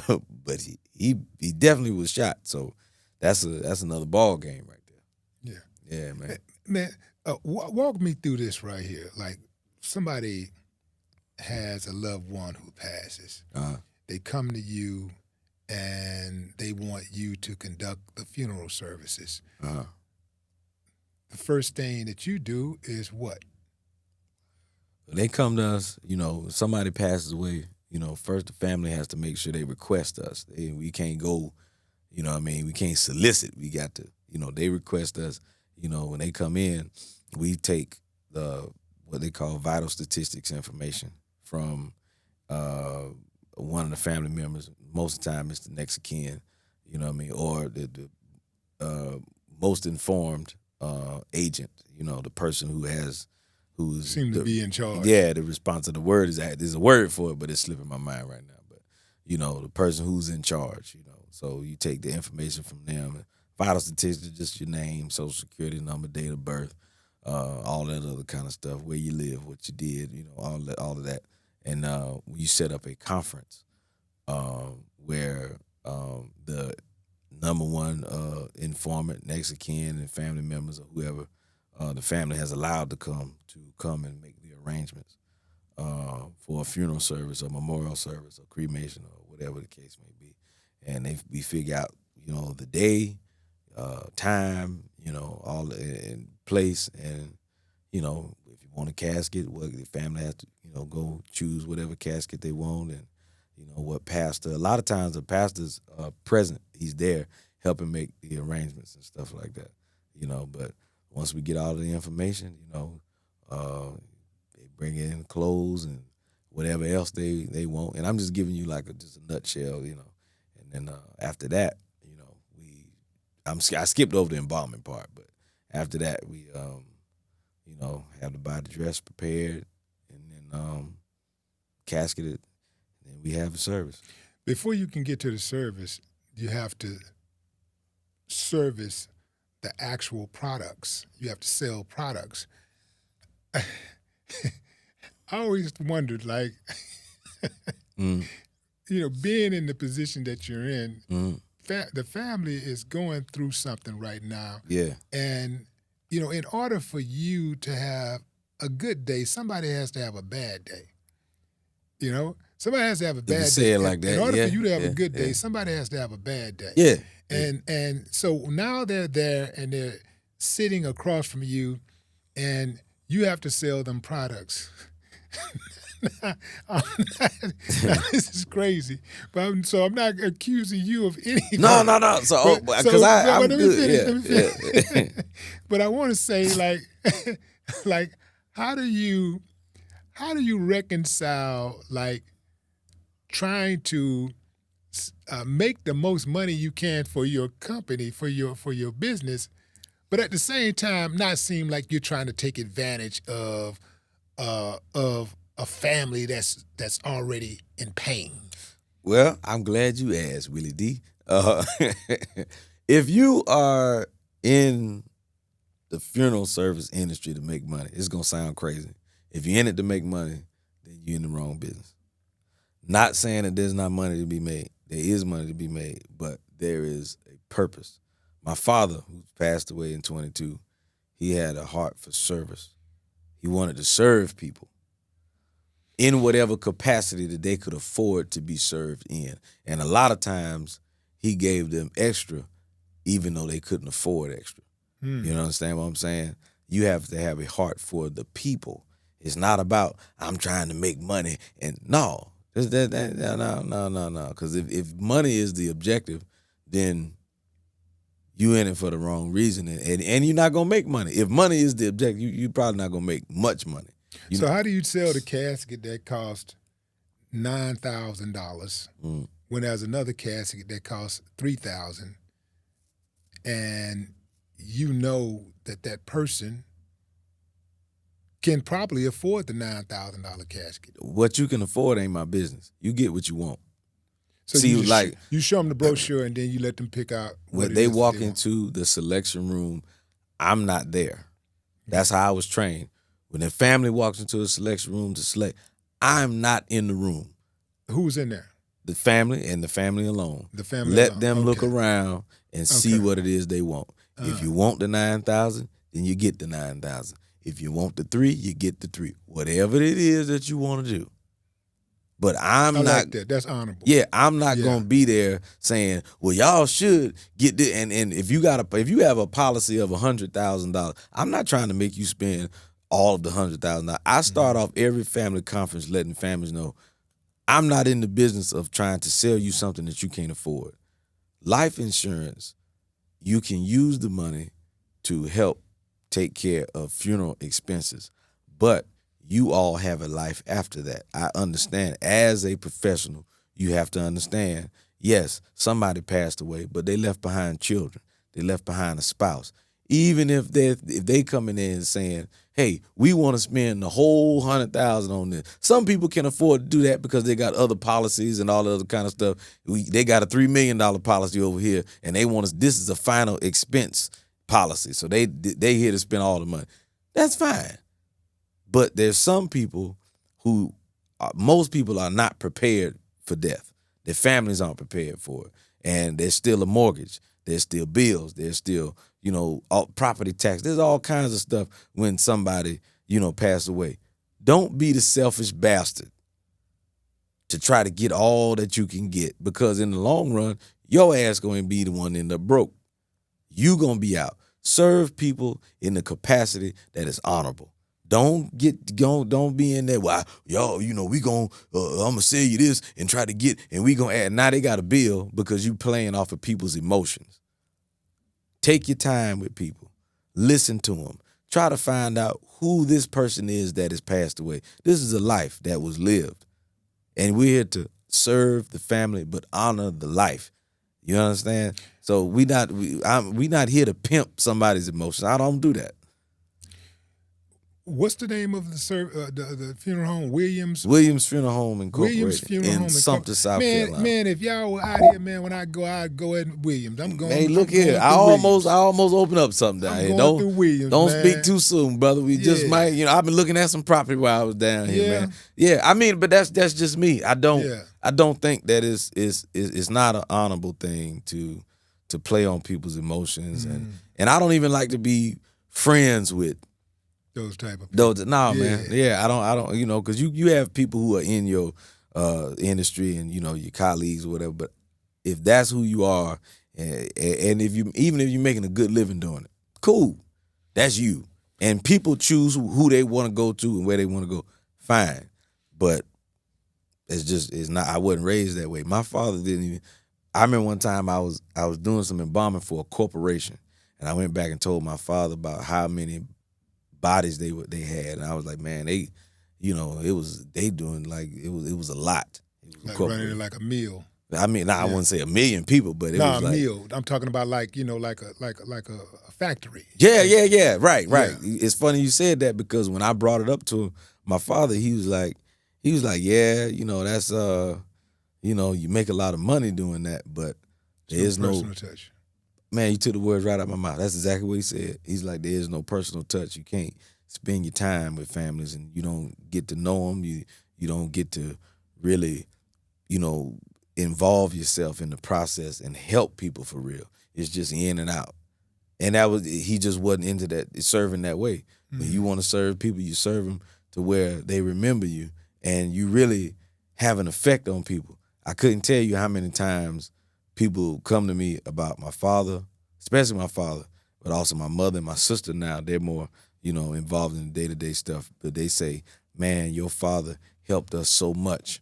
B: but he definitely was shot. So that's another ball game right there.
A: Yeah.
B: Yeah, man.
A: Man, walk me through this right here. Like somebody has a loved one who passes. They come to you and they want you to conduct the funeral services. The first thing that you do is what?
B: They come to us, somebody passes away, first the family has to make sure they request us. We can't go, we can't solicit. We got to, they request us, when they come in, we take what they call vital statistics information from one of the family members. Most of the time it's the next of kin, or the most informed agent, the person who's
A: seem to be in charge.
B: Yeah, the response of the word there's a word for it, but it's slipping my mind right now. But the person who's in charge, so you take the information from them. Vital statistics, just your name, social security number, date of birth, all that other kind of stuff, where you live, what you did, all of that. And you set up a conference where the number one informant, next of kin, and family members or whoever the family has allowed to come and make the arrangements for a funeral service or memorial service or cremation or whatever the case may be. And we figure out, the day, time, all in place. And, if you want a casket, the family has to, go choose whatever casket they want. And, what pastor, a lot of times the pastor's present. He's there helping make the arrangements and stuff like that, but once we get all of the information, they bring in clothes and whatever else they want. And I'm just giving you just a nutshell, And then after that, I skipped over the embalming part, but after that we, have the body dress prepared and then casketed, and then we have a service.
A: Before you can get to the service, you have to service the actual products. You have to sell products. I always wondered, being in the position that you're in, the family is going through something right now,
B: Yeah.
A: and in order for you to have a good day, somebody has to have a bad day. Somebody has to have a
B: If you
A: bad
B: say
A: day.
B: it like that,
A: In order
B: yeah,
A: for you to have
B: yeah,
A: a good day,
B: yeah.
A: somebody has to have a bad day.
B: Yeah.
A: And so now they're there and they're sitting across from you, and you have to sell them products. This is crazy, but I'm not accusing you of anything.
B: No. So, because I'm
A: let me
B: good.
A: finish.
B: Yeah.
A: Let me finish.
B: Yeah.
A: But I want to say, like, how do you reconcile trying to make the most money you can for your company, for your business, but at the same time not seem like you're trying to take advantage of a family that's already in pain?
B: Well, I'm glad you asked, Willie D. If you are in the funeral service industry to make money, it's gonna sound crazy. If you're in it to make money, then you're in the wrong business. Not saying that there's not money to be made. There is money to be made, but there is a purpose. My father, who passed away in 22, he had a heart for service. He wanted to serve people in whatever capacity that they could afford to be served in. And a lot of times he gave them extra even though they couldn't afford extra. You understand what I'm saying? You have to have a heart for the people. It's not about, I'm trying to make money. And no. No. Because if money is the objective, then you in it for the wrong reason. And you're not going to make money. If money is the objective, you're probably not going to make much money.
A: So how do you sell the casket that cost $9,000 when there's another casket that costs $3,000, and you know that person can probably afford the $9,000 casket?
B: What you can afford ain't my business. You get what you want.
A: So
B: See,
A: you show them the brochure and then you let them pick out
B: when they walk into the selection room, I'm not there. That's how I was trained. When their family walks into a selection room to select, I'm not in the room.
A: Who's in there?
B: The family and the family alone.
A: The family
B: Let
A: alone.
B: them
A: Okay.
B: look around and see what it is they want. If you want the 9,000, then you get the 9,000. If you want the 3, you get the 3. Whatever it is that you want to do. But I
A: like that. That's honorable.
B: Yeah, I'm not gonna be there saying, "Well, y'all should get this." And if you have a policy of $100,000, I'm not trying to make you spend all of the $100,000. I start off every family conference letting families know I'm not in the business of trying to sell you something that you can't afford. Life insurance, you can use the money to help take care of funeral expenses, but you all have a life after that. I understand. As a professional, you have to understand, yes, somebody passed away, but they left behind children. They left behind a spouse. Even if they coming in saying, hey, we want to spend the whole $100,000 on this. Some people can afford to do that because they got other policies and all the other kind of stuff. They got a $3 million policy over here, and they want us. This is a final expense policy, so they here to spend all the money. That's fine. But there's some people who, most people are not prepared for death. Their families aren't prepared for it. And there's still a mortgage. There's still bills. There's still, property tax. There's all kinds of stuff when somebody, passed away. Don't be the selfish bastard to try to get all that you can get, because in the long run, your ass going to be the one end up broke. You going to be out. Serve people in the capacity that is honorable. Don't be in there. Well, y'all, we I'm gonna sell you this and try to get, and we gonna add. Now they got a bill because you playing off of people's emotions. Take your time with people. Listen to them. Try to find out who this person is that has passed away. This is a life that was lived, and we're here to serve the family but honor the life. You understand? So we not here to pimp somebody's emotions. I don't do that.
A: What's the name of the funeral home? Williams
B: Funeral Home Incorporated.
A: Williams Funeral Home
B: in Sumter, South Carolina.
A: Man, if y'all were out here, man, when I'd go at Williams. I'm going.
B: Hey, look here. I almost opened up something down here.
A: Through Williams,
B: don't
A: man.
B: speak too soon, brother. We just might. I've been looking at some property while I was down here, man. Yeah, I mean, but that's just me. I don't I don't think that it's not an honorable thing to play on people's emotions, and I don't even like to be friends with
A: those type of people.
B: Man. Yeah, I don't, because you have people who are in your industry and your colleagues or whatever. But if that's who you are, and if even if you're making a good living doing it, cool, that's you. And people choose who they want to go to and where they want to go. Fine, but it's not. I wasn't raised that way. My father didn't even. I remember one time I was doing some embalming for a corporation, and I went back and told my father about how many bodies they had, and I was like, man, they doing like it was a lot. It was
A: like running it like a meal.
B: I mean, I wouldn't say a million people, but it was
A: a
B: like
A: meal. I'm talking about like a factory.
B: Yeah. Right. Yeah. It's funny you said that because when I brought it up to my father, he was like, yeah, that's you make a lot of money doing that, but there is no
A: personal touch.
B: Man, you took the words right out of my mouth. That's exactly what he said. He's like, there is no personal touch. You can't spend your time with families, and you don't get to know them. You don't get to really, involve yourself in the process and help people for real. It's just in and out. And he just wasn't into that, serving that way. Mm-hmm. When you want to serve people, you serve them to where they remember you, and you really have an effect on people. I couldn't tell you how many times people come to me about my father, especially my father, but also my mother and my sister now. They're more, involved in the day-to-day stuff. But they say, man, your father helped us so much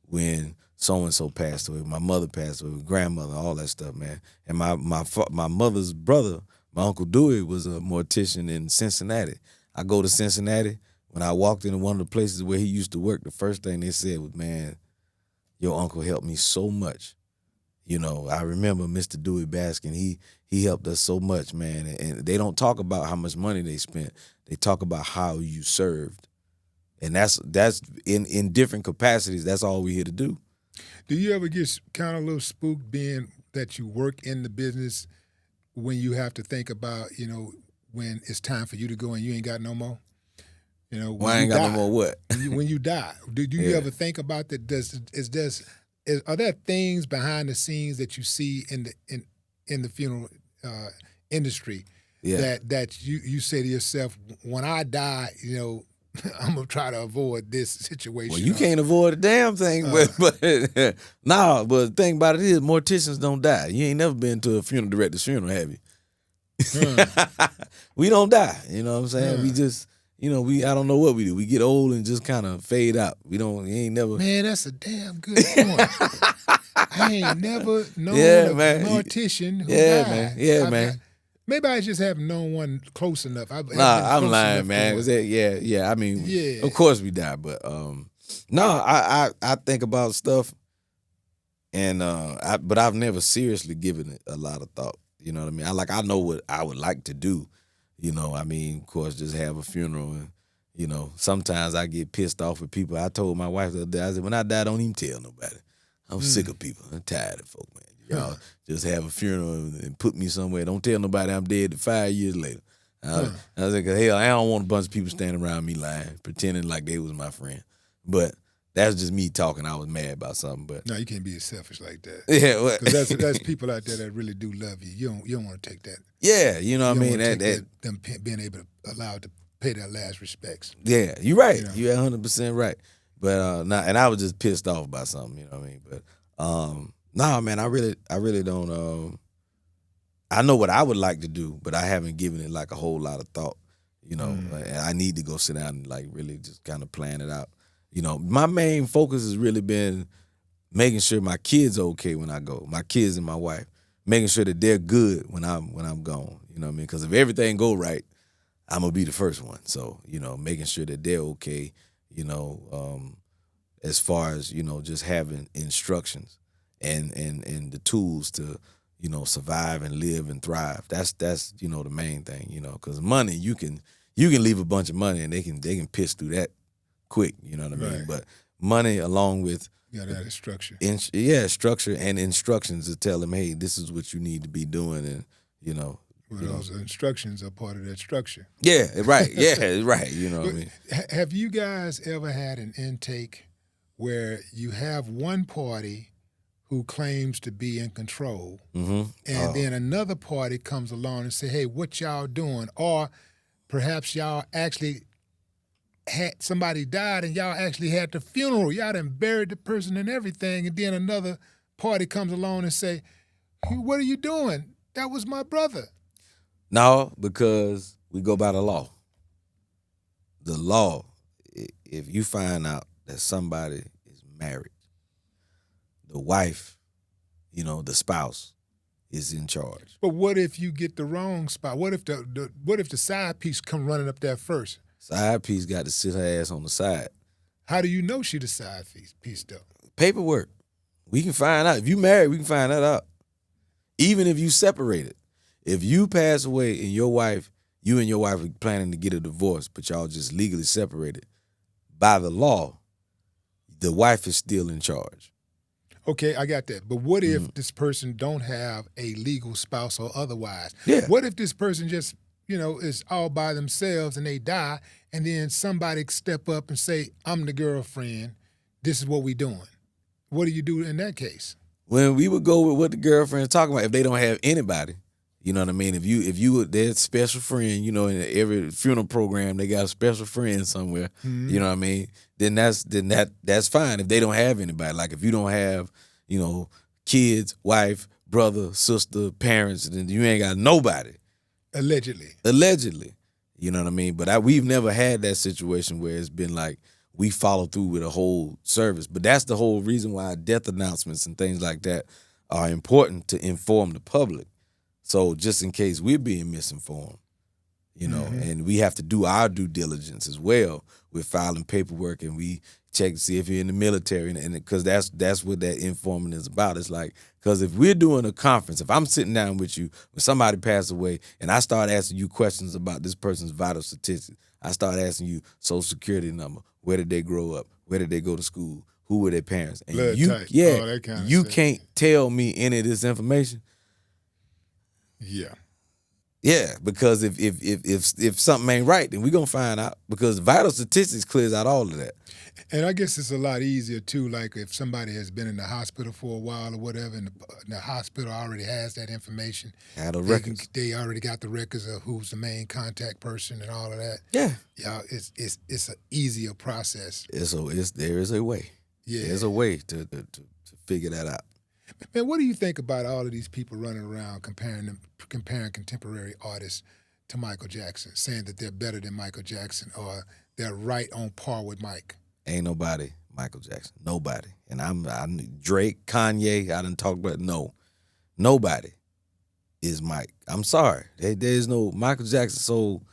B: when so-and-so passed away. My mother passed away, grandmother, all that stuff, man. And my mother's brother, my Uncle Dewey, was a mortician in Cincinnati. I go to Cincinnati. When I walked into one of the places where he used to work, the first thing they said was, man, your uncle helped me so much. I remember Mr. Dewey Baskin. He helped us so much, man. And they don't talk about how much money they spent. They talk about how you served. And that's in different capacities. That's all we're here to do.
A: Do you ever get kind of a little spooked being that you work in the business when you have to think about, when it's time for you to go and you ain't got no more?
B: When I ain't got no more what?
A: When you die. Do you ever think about that? Are there things behind the scenes that you see in the funeral industry that you say to yourself, when I die, I'm gonna try to avoid this situation?
B: Well, you can't avoid a damn thing, but the thing about it is morticians don't die. You ain't never been to a funeral director's funeral, have you? We don't die. You know what I'm saying? We just. I don't know what we do. We get old and just kind of fade out. You ain't never.
A: Man, that's a damn good point. I ain't never known a mortician who died.
B: Man.
A: Maybe I just haven't known one close enough.
B: I'm lying, man. I mean, of course we die, but I think about stuff, and but I've never seriously given it a lot of thought. You know what I mean? I know what I would like to do. Of course, just have a funeral. And, sometimes I get pissed off with people. I told my wife the other day, I said, when I die, don't even tell nobody. I'm sick of people. I'm tired of folk, man. Y'all just have a funeral and put me somewhere. Don't tell nobody I'm dead 5 years later. I was like, hell, I don't want a bunch of people standing around me lying, pretending like they was my friend. But that's just me talking. I was mad about something. But
A: no, you can't be selfish like that.
B: Yeah,
A: because that's people out there that really do love you. You don't want to take that.
B: Yeah, you know what I mean.
A: Them being able to allow to pay their last respects.
B: Yeah, you're right. You're 100% right. But and I was just pissed off about something. You know what I mean. But man, I really don't. I know what I would like to do, but I haven't given it like a whole lot of thought. And I need to go sit down and like really just kind of plan it out. My main focus has really been making sure my kids are okay when I go. My kids and my wife, making sure that they're good when I'm gone. You know what I mean? Because if everything go right, I'm gonna be the first one. So making sure that they're okay. As far as just having instructions and the tools to survive and live and thrive. That's the main thing. Because money, you can leave a bunch of money and they can piss through that quick, you know what I mean?
A: Right.
B: But money along with
A: structure.
B: Structure and instructions to tell them, hey, this is what you need to be doing, and
A: those instructions are part of that structure.
B: Yeah, right. Yeah, right. You know what I mean?
A: Have you guys ever had an intake where you have one party who claims to be in control,
B: Mm-hmm.
A: and then another party comes along and say, hey, what y'all doing? Or perhaps y'all actually had somebody died and y'all actually had the funeral. Y'all done buried the person and everything, and then another party comes along and say, hey, what are you doing? That was my brother.
B: No, because we go by the law. The law, if you find out that somebody is married, the wife, the spouse is in charge.
A: But what if you get the wrong spot? What if the side piece come running up there first?
B: Side piece got to sit her ass on the side.
A: How do you know she the side piece though?
B: Paperwork. We can find out. If you married, we can find that out. Even if you separated. If you pass away and you and your wife are planning to get a divorce, but y'all just legally separated, by the law, the wife is still in charge.
A: Okay, I got that. But what if this person don't have a legal spouse or otherwise?
B: Yeah.
A: What if this person just, is all by themselves and they die, and then somebody step up and say, I'm the girlfriend, this is what we doing? What do you do in that case?
B: When we would go with what the girlfriend's talking about, if they don't have anybody, you know what I mean? If you were their special friend, in every funeral program they got a special friend somewhere, you know what I mean? Then that's fine if they don't have anybody. Like if you don't have, kids, wife, brother, sister, parents, then you ain't got nobody. Allegedly. You know what I mean? But we've never had that situation where it's been like we follow through with a whole service. But that's the whole reason why death announcements and things like that are important to inform the public. So just in case we're being misinformed, and we have to do our due diligence as well with filing paperwork, and we check to see if you're in the military, and because that's what that informing is about. It's like, because if we're doing a conference, if I'm sitting down with you when somebody passed away, and I start asking you questions about this person's vital statistics, I start asking you social security number, where did they grow up, where did they go to school, who were their parents, and
A: blood type, all that kind of
B: you
A: stuff.
B: Can't tell me any of this information. Yeah, because if something ain't right, then we're going to find out, because vital statistics clears out all of that.
A: And I guess it's a lot easier, too, like if somebody has been in the hospital for a while or whatever, and the hospital already has that information. They already got the records of who's the main contact person and all of that.
B: Yeah.
A: It's an easier process.
B: There is a way.
A: Yeah.
B: There's a way to figure that out.
A: Man, what do you think about all of these people running around comparing contemporary artists to Michael Jackson, saying that they're better than Michael Jackson or they're right on par with Mike?
B: Ain't nobody Michael Jackson. Nobody. And I'm Drake, Kanye, I done talked about, no. Nobody is Mike. I'm sorry. There's no, Michael Jackson sold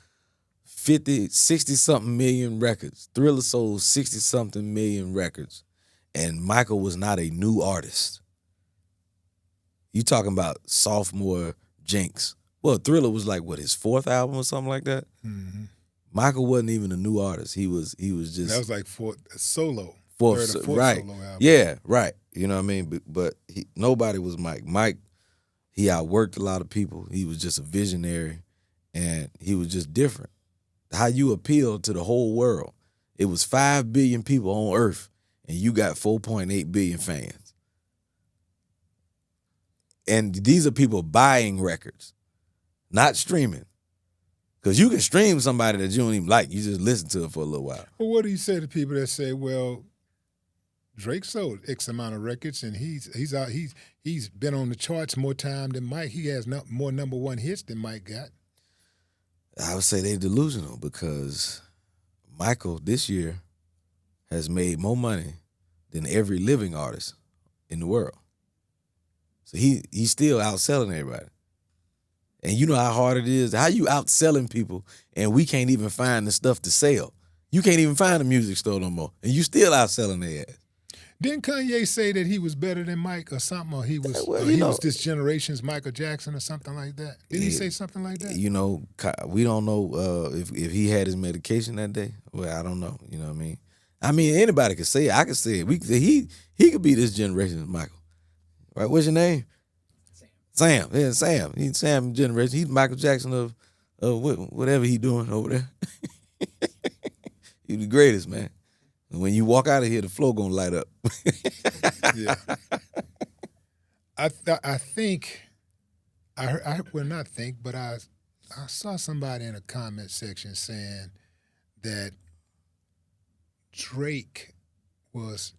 B: 50, 60-something million records. Thriller sold 60-something million records. And Michael was not a new artist. You talking about sophomore Jinx. Well, Thriller was like, his fourth album or something like that?
A: Mm-hmm.
B: Michael wasn't even a new artist. He was just...
A: That was like solo.
B: Fourth right.
A: Solo album.
B: Yeah, right. You know what I mean? But nobody was Mike. Mike, he outworked a lot of people. He was just a visionary, and he was just different. How you appeal to the whole world. It was 5 billion people on Earth, and you got 4.8 billion fans. And these are people buying records, not streaming. Because you can stream somebody that you don't even like. You just listen to it for a little while.
A: Well, what do you say to people that say, well, Drake sold X amount of records and he's been on the charts more time than Mike. He has more number one hits than Mike got.
B: I would say they're delusional, because Michael this year has made more money than every living artist in the world. So he's still outselling everybody. And you know how hard it is. How you outselling people and we can't even find the stuff to sell? You can't even find a music store no more, and you still outselling their ass.
A: Didn't Kanye say that he was better than Mike or something, or he was was this generation's Michael Jackson or something like that? Didn't he say something like that?
B: You know, we don't know if he had his medication that day. Well, I don't know. You know what I mean? Anybody could say it. I could say it. He could be this generation's Michael. Right? What's your name? Sam. Yeah, Sam. He's Sam generation. He's Michael Jackson of whatever he doing over there. He's the greatest, man. And when you walk out of here, the floor gonna light up.
A: Yeah. I think well, not think, but I saw somebody in a comment section saying that Drake was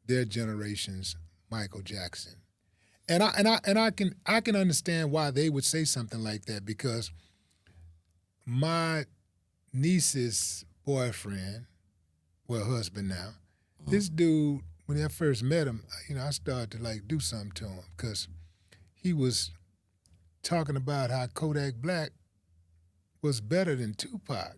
A: their generation's Michael Jackson. And I can understand why they would say something like that, because my niece's boyfriend, well, husband now, this dude, when I first met him, I started to like do something to him because he was talking about how Kodak Black was better than Tupac.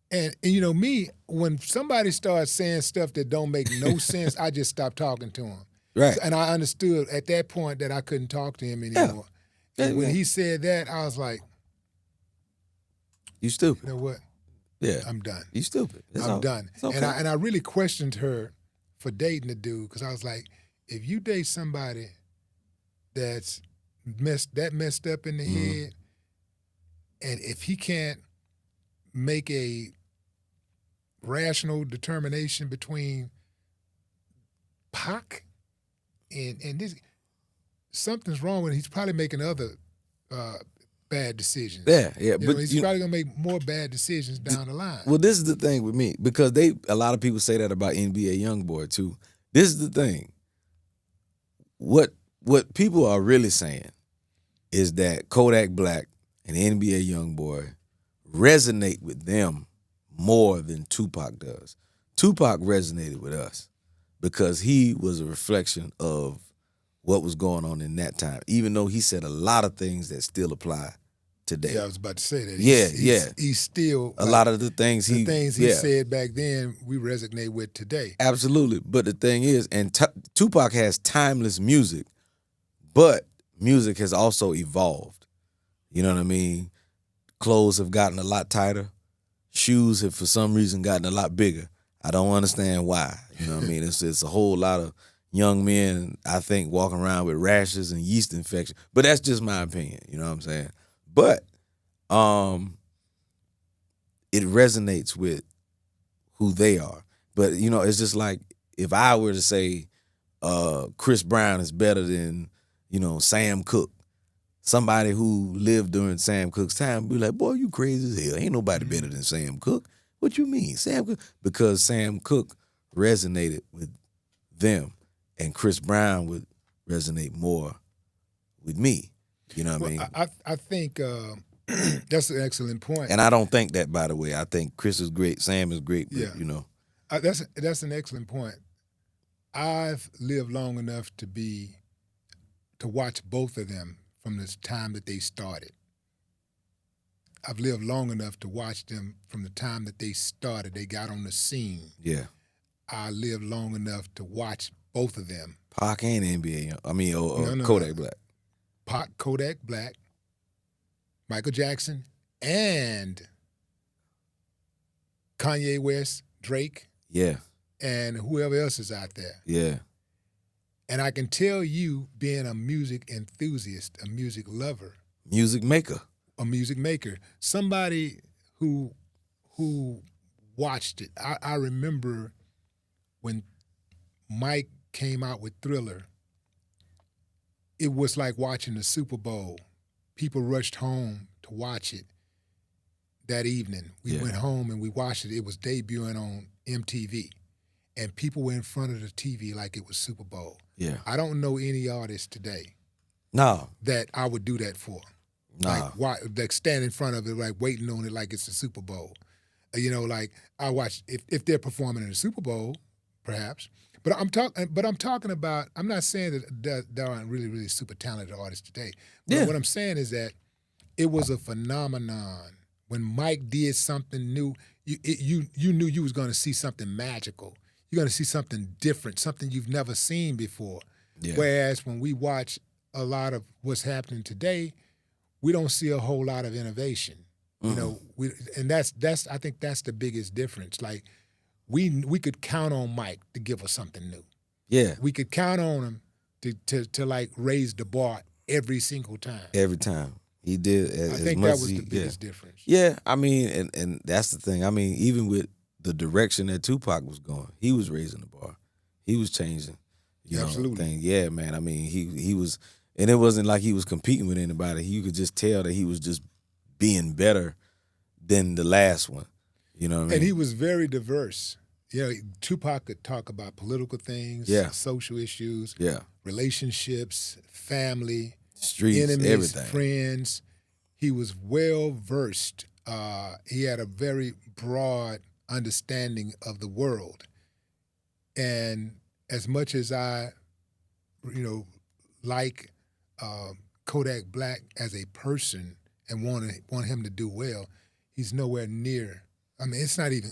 A: And me, when somebody starts saying stuff that don't make no sense, I just stop talking to him.
B: Right.
A: And I understood at that point that I couldn't talk to him anymore. Yeah. And when he said that, I was like,
B: you stupid.
A: You know what?
B: Yeah.
A: I'm done.
B: You stupid.
A: I'm done.
B: It's okay.
A: And I really questioned her for dating the dude, because I was like, if you date somebody that's messed up in the head, and if he can't make a rational determination between Pac and this, something's wrong with him. He's probably making other bad decisions.
B: Yeah.
A: But he's probably gonna make more bad decisions down the line.
B: Well, this is the thing with me, because a lot of people say that about NBA YoungBoy too. This is the thing. What people are really saying is that Kodak Black and NBA YoungBoy resonate with them more than Tupac does. Tupac resonated with us because he was a reflection of what was going on in that time, even though he said a lot of things that still apply today.
A: Yeah, I was about to say that. He's still
B: a lot of the things he
A: said back then we resonate with today.
B: Absolutely, but the thing is, and Tupac has timeless music, but music has also evolved. You know what I mean? Clothes have gotten a lot tighter. Shoes have, for some reason, gotten a lot bigger. I don't understand why. You know what I mean? It's a whole lot of young men, I think, walking around with rashes and yeast infection. But that's just my opinion. You know what I'm saying? But it resonates with who they are. But, it's just like if I were to say Chris Brown is better than, Sam Cooke, somebody who lived during Sam Cooke's time would be like, boy, you crazy as hell. Ain't nobody better than Sam Cooke. What you mean, Sam Cooke? Because Sam Cooke resonated with them, and Chris Brown would resonate more with me. You know what I mean?
A: I think that's an excellent point.
B: And I don't think that, by the way. I think Chris is great, Sam is great, but,
A: that's an excellent point. I've lived long enough to watch both of them from the time that they started. I've lived long enough to watch them from the time that they started. They got on the scene.
B: Yeah.
A: I lived long enough to watch both of them.
B: Pac and NBA. Kodak Black.
A: Pac, Kodak Black, Michael Jackson, and Kanye West, Drake.
B: Yeah.
A: And whoever else is out there.
B: Yeah.
A: And I can tell you, being a music enthusiast, a music lover.
B: Music maker.
A: A music maker. Somebody who watched it. I remember when Mike came out with Thriller, it was like watching the Super Bowl. People rushed home to watch it that evening. We went home and we watched it. It was debuting on MTV. And people were in front of the TV like it was Super Bowl.
B: Yeah.
A: I don't know any artist today that I would do that for.
B: No.
A: Like stand in front of it, like waiting on it like it's the Super Bowl. Like I watch if they're performing in the Super Bowl, perhaps. But I'm talking about. I'm not saying that there aren't really, really super talented artists today. But what I'm saying is that it was a phenomenon when Mike did something new. You knew you was going to see something magical. You're going to see something different, something you've never seen before. Yeah. Whereas when we watch a lot of what's happening today, we don't see a whole lot of innovation. Mm-hmm. I think that's the biggest difference. Like we could count on Mike to give us something new.
B: Yeah.
A: We could count on him to like raise the bar every single time.
B: Every time. He did
A: I think that was the biggest difference.
B: Yeah, I mean, and that's the thing. I mean, even with the direction that Tupac was going. He was raising the bar. He was changing,
A: Absolutely.
B: things. Yeah, man. I mean, he was, and it wasn't like he was competing with anybody. You could just tell that he was just being better than the last one. You know what I mean?
A: And he was very diverse. Tupac could talk about political things, social issues, relationships, family,
B: streets,
A: enemies,
B: everything.
A: friends. He was well versed. He had a very broad understanding of the world. And as much as I, like Kodak Black as a person and want him to do well, he's nowhere near. I mean, it's not even.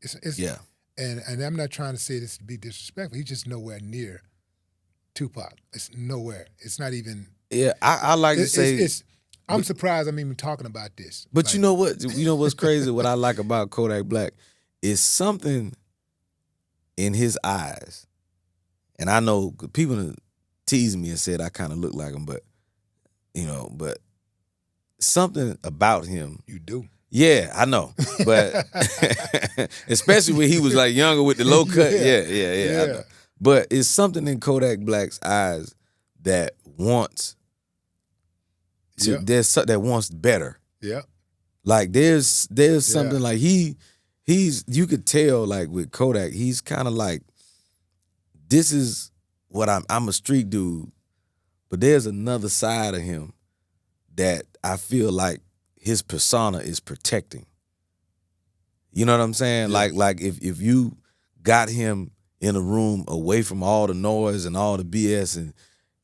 A: It's
B: yeah.
A: And I'm not trying to say this to be disrespectful. He's just nowhere near Tupac. It's nowhere. It's not even.
B: Yeah, I like to say.
A: I'm surprised I'm even talking about this.
B: But you know what? You know what's crazy? What I like about Kodak Black is something in his eyes. And I know people teased me and said I kind of look like him, but something about him.
A: You do.
B: Yeah, I know. But especially when he was like younger with the low cut. Yeah. I know. But it's something in Kodak Black's eyes that wants that wants better.
A: Yeah.
B: Like there's something like he's you could tell like with Kodak, he's kind of like, this is what I'm a street dude, but there's another side of him that I feel like his persona is protecting. You know what I'm saying?
A: Yeah.
B: Like if you got him in a room away from all the noise and all the BS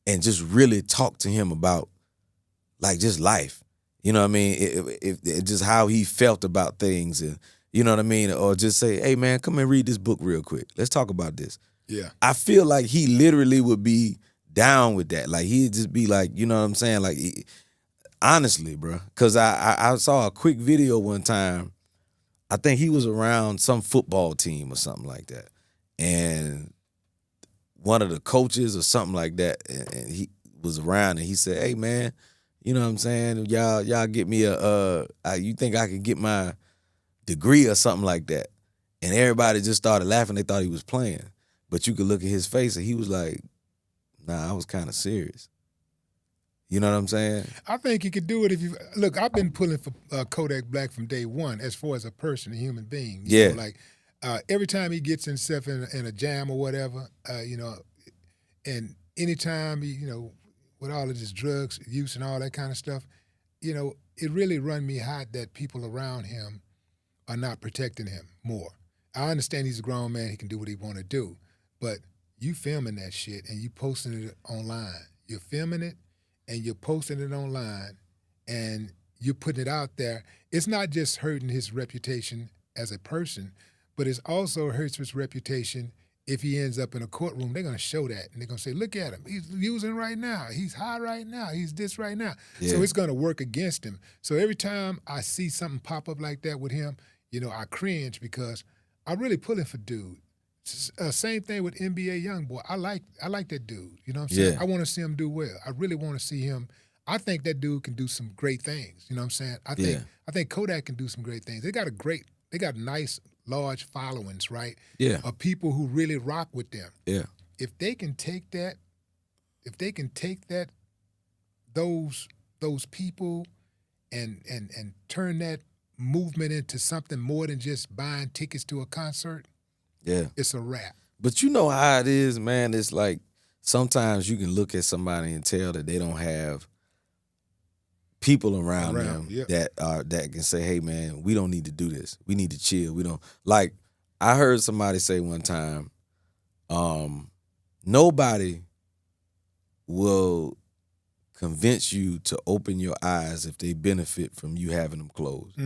B: and just really talk to him about like just life. You know what I mean? If just how he felt about things, and you know what I mean? Or just say, hey man, come and read this book real quick. Let's talk about this.
A: Yeah.
B: I feel like he literally would be down with that. Like he'd just be like, you know what I'm saying? Like honestly, bro, because I saw a quick video one time. I think he was around some football team or something like that, and one of the coaches or something like that, and he was around, and he said, "Hey, man, you know what I'm saying? Y'all get me you think I could get my degree or something like that?" And everybody just started laughing. They thought he was playing, but you could look at his face, and he was like, "Nah, I was kind of serious." You know what I'm saying?
A: I think you could do it if you look. I've been pulling for Kodak Black from day one, as far as a person, a human being. You know, like every time he gets himself in a jam or whatever, and anytime he, with all of his drugs use and all that kind of stuff, it really run me hot that people around him are not protecting him more. I understand he's a grown man; he can do what he want to do, but you filming that shit and you posting it online. You're filming it. And you're posting it online, and you're putting it out there. It's not just hurting his reputation as a person, but it also hurts his reputation if he ends up in a courtroom. They're going to show that, and they're going to say, look at him. He's using right now. He's high right now. He's this right now. Yeah. So it's going to work against him. So every time I see something pop up like that with him, I cringe because I'm really pulling for dude. Same thing with NBA YoungBoy. I like that dude. You know what I'm saying? I want to see him do well. I really want to see him. I think that dude can do some great things. You know what I'm saying? I think Kodak can do some great things. They got nice, large followings, right?
B: Yeah.
A: Of people who really rock with them.
B: Yeah.
A: If they can take those people and turn that movement into something more than just buying tickets to a concert.
B: Yeah.
A: It's a wrap.
B: But you know how it is, man. It's like sometimes you can look at somebody and tell that they don't have people around them that can say, hey, man, we don't need to do this. We need to chill. We don't. Like, I heard somebody say one time, nobody will convince you to open your eyes if they benefit from you having them closed.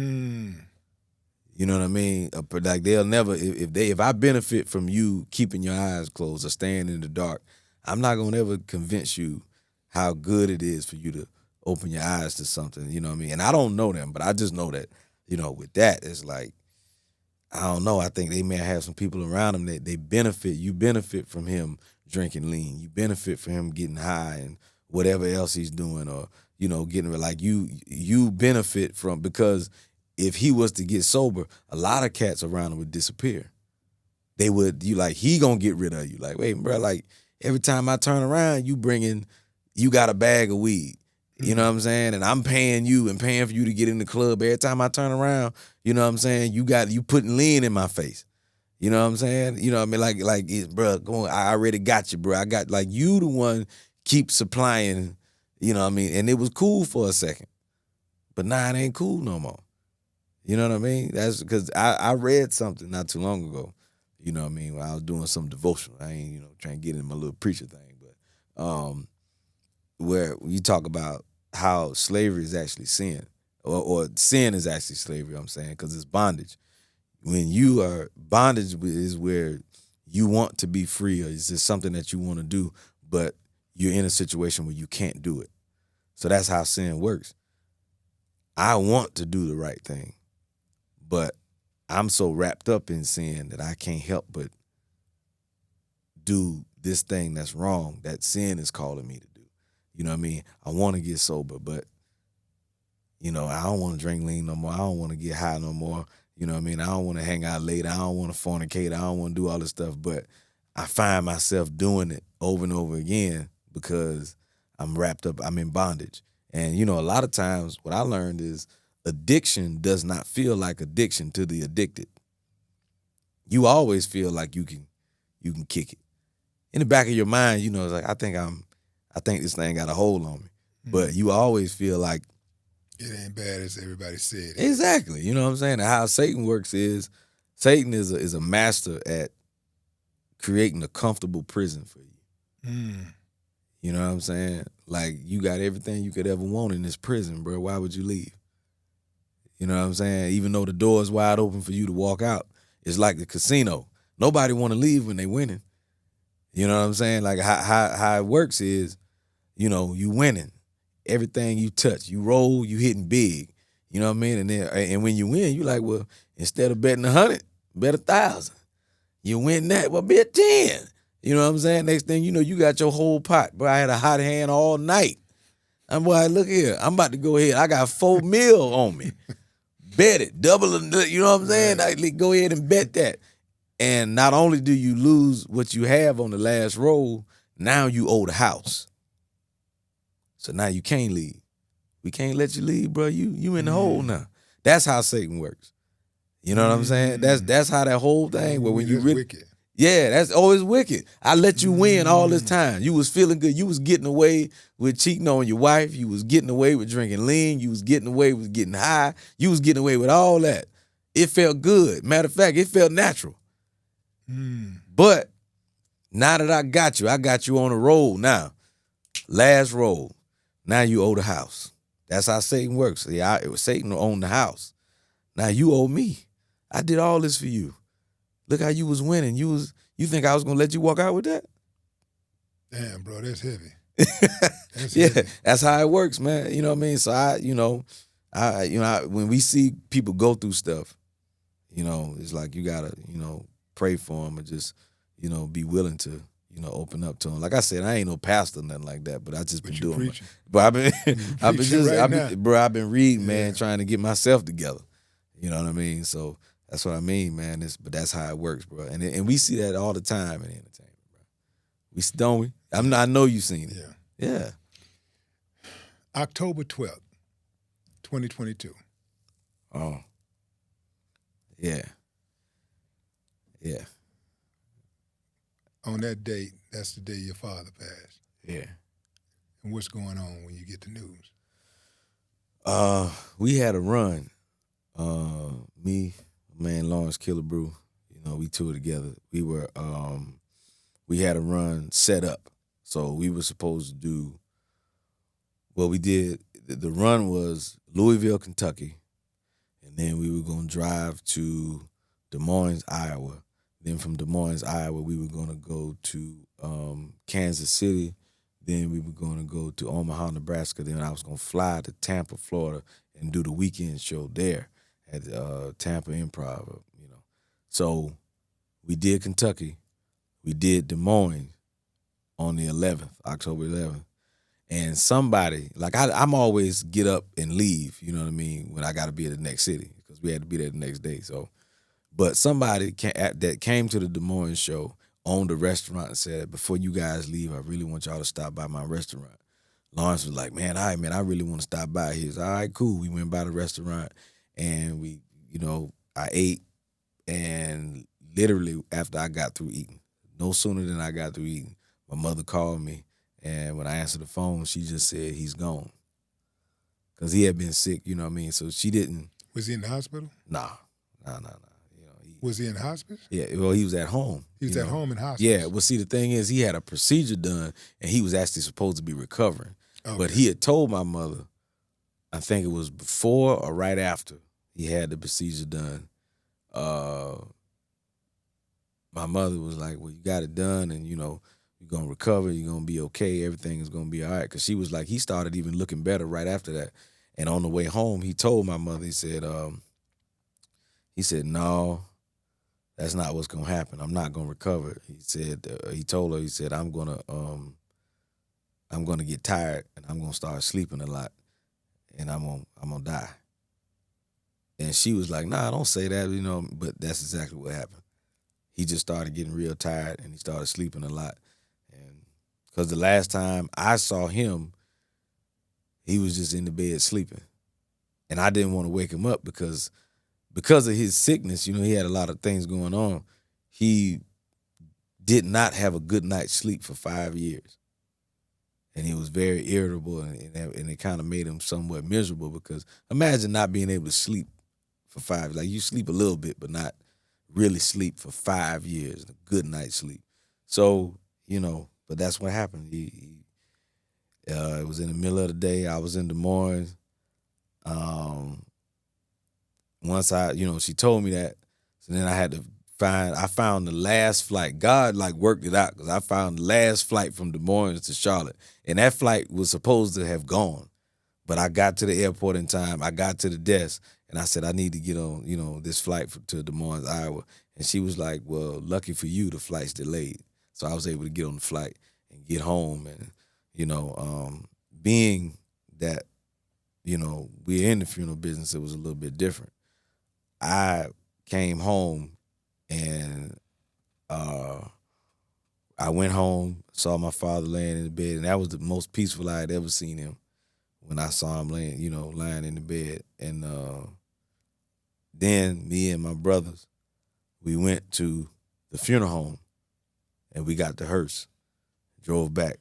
B: You know what I mean? Like they'll never if I benefit from you keeping your eyes closed or staying in the dark, I'm not gonna ever convince you how good it is for you to open your eyes to something. You know what I mean? And I don't know them, but I just know that with that it's like I don't know. I think they may have some people around them that they benefit. You benefit from him drinking lean. You benefit from him getting high and whatever else he's doing, or getting like you benefit from because. if he was to get sober, a lot of cats around him would disappear. They would, he gonna get rid of you. Like, wait, bro, like every time I turn around, you got a bag of weed. You know what I'm saying? And I'm paying you and paying for you to get in the club. Every time I turn around, you know what I'm saying? You putting lean in my face. You know what I'm saying? You know what I mean? Bro, go on, I already got you, bro. I got, you the one keep supplying, you know what I mean? And it was cool for a second. But now it ain't cool no more. You know what I mean? That's because I read something not too long ago. You know what I mean? When I was doing some devotional. I ain't, trying to get in my little preacher thing. But where you talk about how slavery is actually sin. Or sin is actually slavery, I'm saying, because it's bondage. When you are, bondage is where you want to be free, or it's just something that you want to do, but you're in a situation where you can't do it. So that's how sin works. I want to do the right thing, but I'm so wrapped up in sin that I can't help but do this thing that's wrong, that sin is calling me to do. You know what I mean? I want to get sober, but, I don't want to drink lean no more. I don't want to get high no more. You know what I mean? I don't want to hang out late. I don't want to fornicate. I don't want to do all this stuff. But I find myself doing it over and over again because I'm wrapped up. I'm in bondage. And, a lot of times what I learned is addiction does not feel like addiction to the addicted. You always feel like you can kick it. In the back of your mind, it's like, I think this thing got a hold on me. But you always feel like
A: it ain't bad as everybody said.
B: Exactly. You know what I'm saying? And how Satan works is Satan is a master at creating a comfortable prison for you. You know what I'm saying? Like, you got everything you could ever want in this prison, bro. Why would you leave? You know what I'm saying? Even though the door is wide open for you to walk out, it's like the casino. Nobody want to leave when they winning. You know what I'm saying? Like, how it works is, you winning. Everything you touch, you roll, you hitting big. You know what I mean? And when you win, you like, well, instead of betting 100, bet 1,000. You win that, well, bet 10. You know what I'm saying? Next thing you know, you got your whole pot. Bro, I had a hot hand all night. I'm like, look here, I'm about to go ahead. I got $4 million on me. Bet it, double it. You know what I'm saying? Like, go ahead and bet that. And not only do you lose what you have on the last roll, now you owe the house. So now you can't leave. We can't let you leave, bro. You in the hole now. That's how Satan works. You know what I'm saying? That's how that whole thing. Where when you really,
A: wicked.
B: Yeah, that's always wicked. I let you win all this time. You was feeling good. You was getting away with cheating on your wife. You was getting away with drinking lean. You was getting away with getting high. You was getting away with all that. It felt good. Matter of fact, it felt natural. But now that I got you on a roll now. Last roll. Now you owe the house. That's how Satan works. Yeah, it was Satan who owned the house. Now you owe me. I did all this for you. Look how you was winning. You think I was gonna let you walk out with that?
A: Damn, bro, that's heavy.
B: Heavy. That's how it works, man. You know what I mean? So when we see people go through stuff, it's like you gotta, pray for them and just, be willing to, open up to them. Like I said, I ain't no pastor, nothing like that, but I just been doing it. But I've been reading, man, trying to get myself together. You know what I mean? So that's what I mean, man. But that's how it works, bro. And we see that all the time in entertainment, bro. Don't we? I know you seen it. Yeah.
A: October 12th, 2022.
B: Oh. Yeah. Yeah.
A: On that date, that's the day your father passed.
B: Yeah.
A: And what's going on when you get the news?
B: We had a run. Me, man, Lawrence Killebrew, we toured together. We had a run set up. So we were supposed to do, we did, the run was Louisville, Kentucky, and then we were going to drive to Des Moines, Iowa. Then from Des Moines, Iowa, we were going to go to Kansas City. Then we were going to go to Omaha, Nebraska. Then I was going to fly to Tampa, Florida, and do the weekend show there at Tampa Improv. So we did Kentucky. We did Des Moines on the 11th, October 11th. And somebody, like I'm always get up and leave, you know what I mean, when I got to be at the next city. because we had to be there the next day. So, but somebody that came to the Des Moines show owned a restaurant and said, before you guys leave, I really want y'all to stop by my restaurant. Lawrence was like, man, all right, man, I really want to stop by. He was, all right, cool. We went by the restaurant and we, I ate, and literally after I got through eating, no sooner than I got through eating, my mother called me, and when I answered the phone, she just said, he's gone. Because he had been sick, you know what I mean? So she didn't.
A: Was he in the hospital?
B: Nah.
A: Was he in hospice?
B: Yeah, well, he was at home.
A: He was at home in hospice?
B: Yeah, well, see, the thing is, he had a procedure done, and he was actually supposed to be recovering. Okay. But he had told my mother, I think it was before or right after he had the procedure done, my mother was like, well, you got it done, and, you're going to recover, you're going to be okay, everything is going to be all right. Because she was like, he started even looking better right after that. And on the way home, he told my mother, he said, no, that's not what's going to happen. I'm not going to recover. He said, he told her, he said, I'm going to get tired, and I'm going to start sleeping a lot, and I'm going to die. And she was like, nah, don't say that, but that's exactly what happened. He just started getting real tired, and he started sleeping a lot. And because the last time I saw him, he was just in the bed sleeping. And I didn't want to wake him up because of his sickness, he had a lot of things going on. He did not have a good night's sleep for 5 years. And he was very irritable, and it kind of made him somewhat miserable, because imagine not being able to sleep for 5 years. Like, you sleep a little bit, but not really sleep for 5 years, a good night's sleep. So, but that's what happened. It was in the middle of the day. I was in Des Moines. Once she told me that, so then I found the last flight. God worked it out, because I found the last flight from Des Moines to Charlotte. And that flight was supposed to have gone. But I got to the airport in time. I got to the desk, and I said, I need to get on, this flight to Des Moines, Iowa. And she was like, well, lucky for you, the flight's delayed. So I was able to get on the flight and get home. And, being that, we're in the funeral business, it was a little bit different. I came home, and I went home, saw my father laying in the bed, and that was the most peaceful I had ever seen him, when I saw him lying in the bed. And then me and my brothers, we went to the funeral home, and we got the hearse, drove back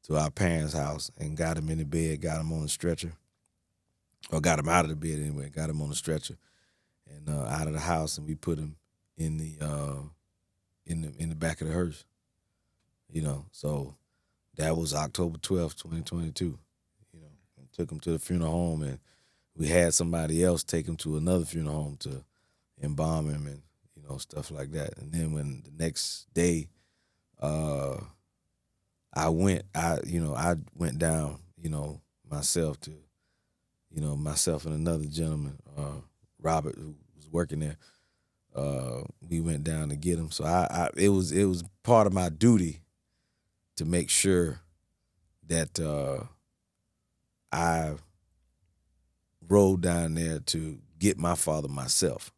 B: to our parents' house, and got him in the bed, got him on the stretcher, or got him out of the bed anyway, got him on the stretcher, and out of the house, and we put him in the back of the hearse. So that was October 12th, 2022. And took him to the funeral home, and we had somebody else take him to another funeral home to embalm him, and stuff like that. And then when the next day, I went down, myself to, myself and another gentleman, Robert, who was working there. We went down to get him. So it was part of my duty to make sure that I rode down there to get my father myself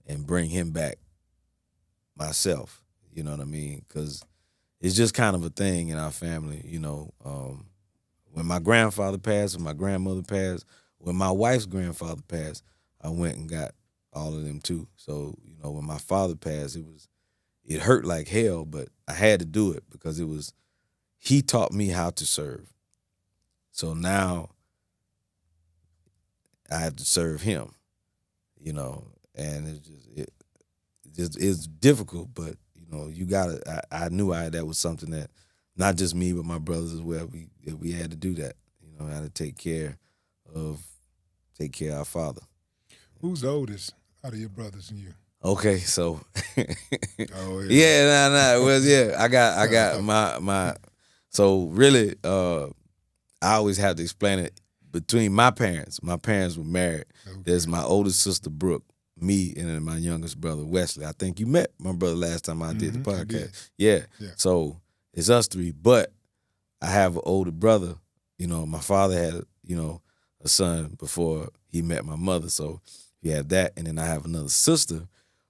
B: and bring him back myself. You know what I mean? Because it's just kind of a thing in our family, when my grandfather passed, when my grandmother passed, when my wife's grandfather passed, I went and got all of them too. So, when my father passed, it hurt like hell, but I had to do it because he taught me how to serve. So now I have to serve him, and it's difficult, but you gotta. I knew that was something that not just me, but my brothers as well. We had to do that. I had to take care of our father.
A: Who's the oldest out of your brothers and you?
B: Okay, so
A: oh
B: yeah, well, yeah, I got my. So really, I always have to explain it between my parents. My parents were married. Okay. There's my oldest sister Brooke, me, and then my youngest brother Wesley. I think you met my brother last time I did the podcast.
A: Did.
B: Yeah. So it's us three, but I have an older brother. My father had a son before he met my mother, so You have that, and then I have another sister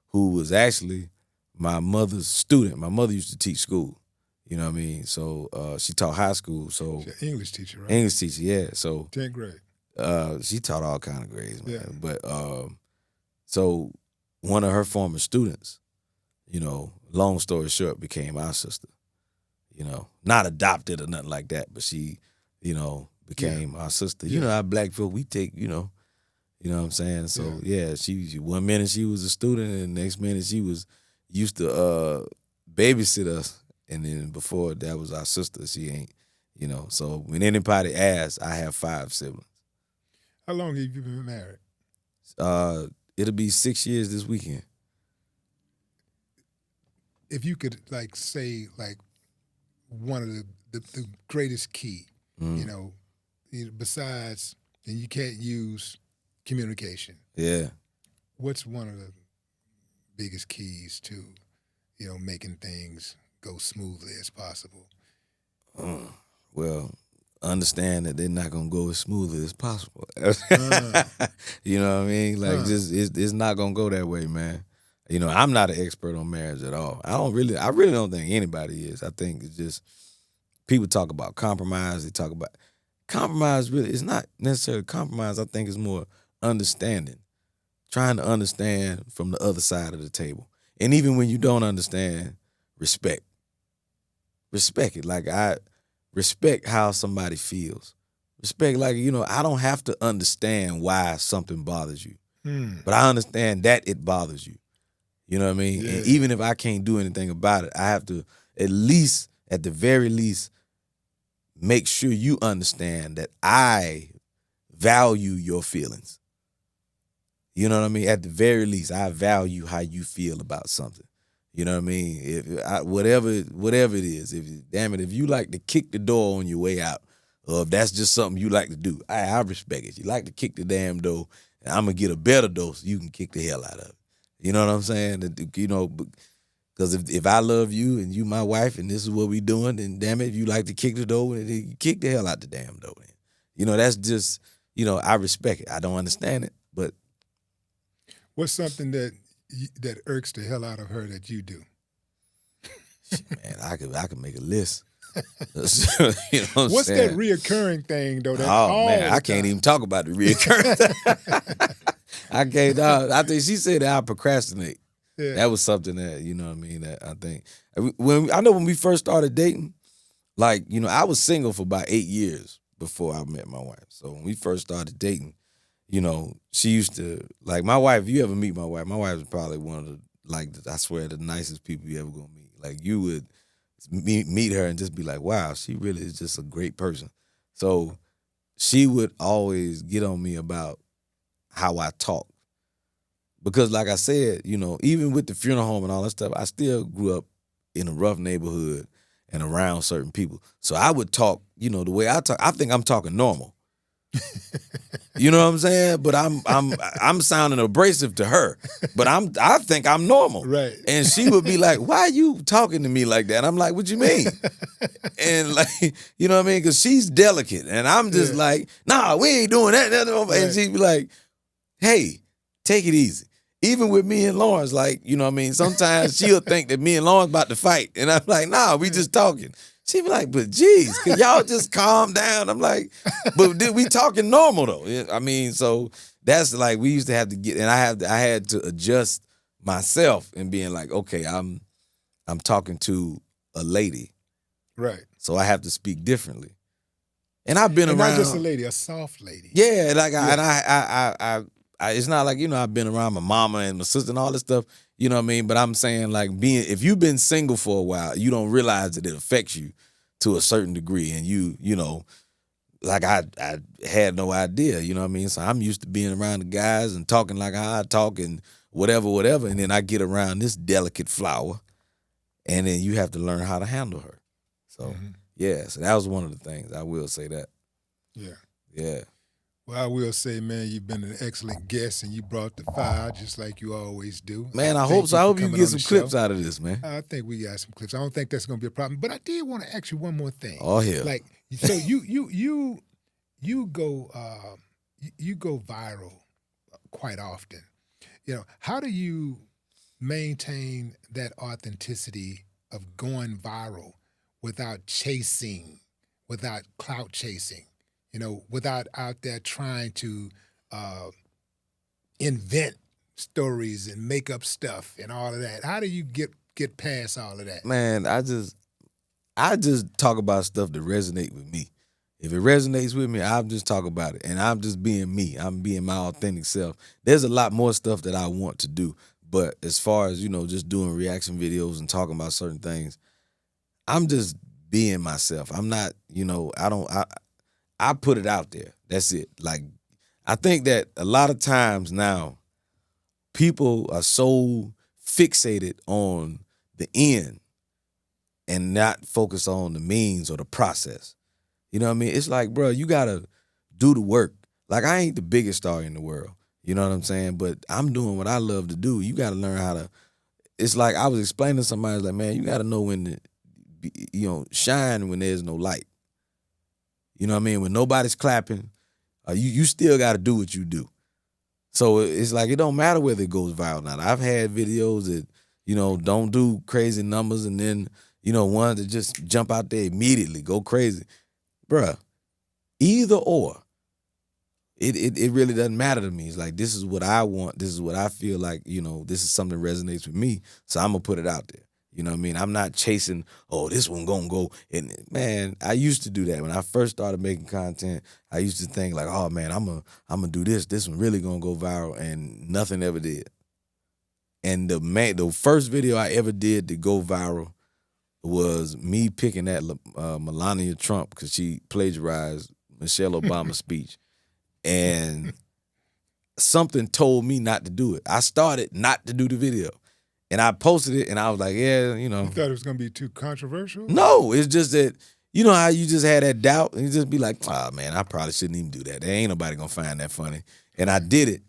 B: who was actually my mother's student. My mother used to teach school. You know what I mean? So she taught high school. So
A: she's an English teacher, right?
B: English teacher, yeah. So
A: 10th grade.
B: She taught all kind of grades, man.
A: Yeah.
B: But so one of her former students, long story short, became our sister. Not adopted or nothing like that, but she, became our sister. You know how black folk, we take, you know what I'm saying? So she one minute she was a student, and the next minute she was used to babysit us, and then before that was our sister. She ain't, So when anybody asks, I have 5 siblings.
A: How long have you been married?
B: It'll be 6 years this weekend.
A: If you could say one of the greatest key, besides, and you can't use communication.
B: Yeah.
A: What's one of the biggest keys to, making things go smoothly as possible?
B: Well, understand that they're not gonna go as smoothly as possible. You know what I mean? Just it's not gonna go that way, man. I'm not an expert on marriage at all. I really don't think anybody is. I think it's just people talk about compromise. They talk about compromise. Really, it's not necessarily compromise. I think it's more understanding, trying to understand from the other side of the table. And even when you don't understand, respect it. I respect how somebody feels. Respect, I don't have to understand why something bothers you, but I understand that it bothers you. You know what I mean?
A: Yeah.
B: And even if I can't do anything about it, I have to at the very least, make sure you understand that I value your feelings. You know what I mean? At the very least, I value how you feel about something. You know what I mean? Whatever it is, if you like to kick the door on your way out, or if that's just something you like to do, I respect it. You like to kick the damn door, and I'm gonna get a better door so you can kick the hell out of it. You know what I'm saying? Because if I love you and you my wife and this is what we doing, then damn it, if you like to kick the door, then you kick the hell out the damn door. That's just, I respect it. I don't understand it, but.
A: What's something that irks the hell out of her that you do?
B: Man, I could make a list.
A: What's that reoccurring thing though?
B: I can't even talk about the reoccurring. I can't. I think she said that I procrastinate. Yeah. That was something that that I think when we first started dating, I was single for about 8 years before I met my wife. So when we first started dating, she used to my wife. If you ever meet my wife is probably one of the I swear the nicest people you ever gonna meet. You would meet her and just be like, wow, she really is just a great person. So she would always get on me about how I talk. Because like I said, even with the funeral home and all that stuff, I still grew up in a rough neighborhood and around certain people. So I would talk, the way I talk, I think I'm talking normal. You know what I'm saying? But I'm sounding abrasive to her. But I think I'm normal.
A: Right.
B: And she would be like, why are you talking to me like that? I'm like, what you mean? And you know what I mean? Because she's delicate. And I'm just like, nah, we ain't doing that.
A: Right.
B: And she'd be like, hey, take it easy. Even with me and Lawrence, sometimes she'll think that me and Lawrence about to fight. And I'm like, nah, we just talking. She be like, but geez, can y'all just calm down? I'm like, but we talking normal though. So that's we used to have to get, and I had to adjust myself and being like, okay, I'm talking to a lady.
A: Right.
B: So I have to speak differently. And I've been around.
A: Not just a lady, a soft lady.
B: Yeah, I it's not I've been around my mama and my sister and all this stuff, you know what I mean? But I'm saying if you've been single for a while, you don't realize that it affects you to a certain degree. And I had no idea, you know what I mean? So I'm used to being around the guys and talking like how I talk and whatever. And then I get around this delicate flower and then you have to learn how to handle her. So, so that was one of the things. I will say that.
A: Yeah.
B: Yeah.
A: Well, I will say, man, you've been an excellent guest, and you brought the fire just like you always do.
B: Man, I hope so. I hope you get some clips out of this, man.
A: I think we got some clips. I don't think that's going to be a problem. But I did want to ask you one more thing.
B: Oh, hell.
A: So you go viral quite often. How do you maintain that authenticity of going viral without chasing, without clout chasing, without out there trying to uh, invent stories and make up stuff and all of that? How do you get past all of that?
B: Man, I just talk about stuff that resonate with me. If it resonates with me, I'll just talk about it. And I'm just being me. I'm being my authentic self. There's a lot more stuff that I want to do. But as far as, just doing reaction videos and talking about certain things, I'm just being myself. I'm not, I put it out there. That's it. Like, I think that a lot of times now, people are so fixated on the end and not focus on the means or the process. You know what I mean? It's like, bro, you got to do the work. Like, I ain't the biggest star in the world. You know what I'm saying? But I'm doing what I love to do. You got to learn how to. It's like I was explaining to somebody, I was like, man, you got to know when to, shine when there's no light. You know what I mean? When nobody's clapping, you still got to do what you do. So it's like, it don't matter whether it goes viral or not. I've had videos that, don't do crazy numbers, and then, ones that just jump out there immediately, go crazy. Bruh, either or. It really doesn't matter to me. It's like, this is what I want. This is what I feel like, this is something that resonates with me. So I'm going to put it out there. You know what I mean? I'm not chasing, this one going to go. And, man, I used to do that. When I first started making content, I used to think like, oh, man, I'm going to do this. This one really going to go viral. And nothing ever did. And the first video I ever did to go viral was me picking at Melania Trump because she plagiarized Michelle Obama's speech. And something told me not to do it. I started not to do the video. And I posted it, and I was like, yeah,
A: You thought it was going to be too controversial?
B: No, it's just that, how you just had that doubt, and you just be like, oh, man, I probably shouldn't even do that. There ain't nobody going to find that funny. And I did it.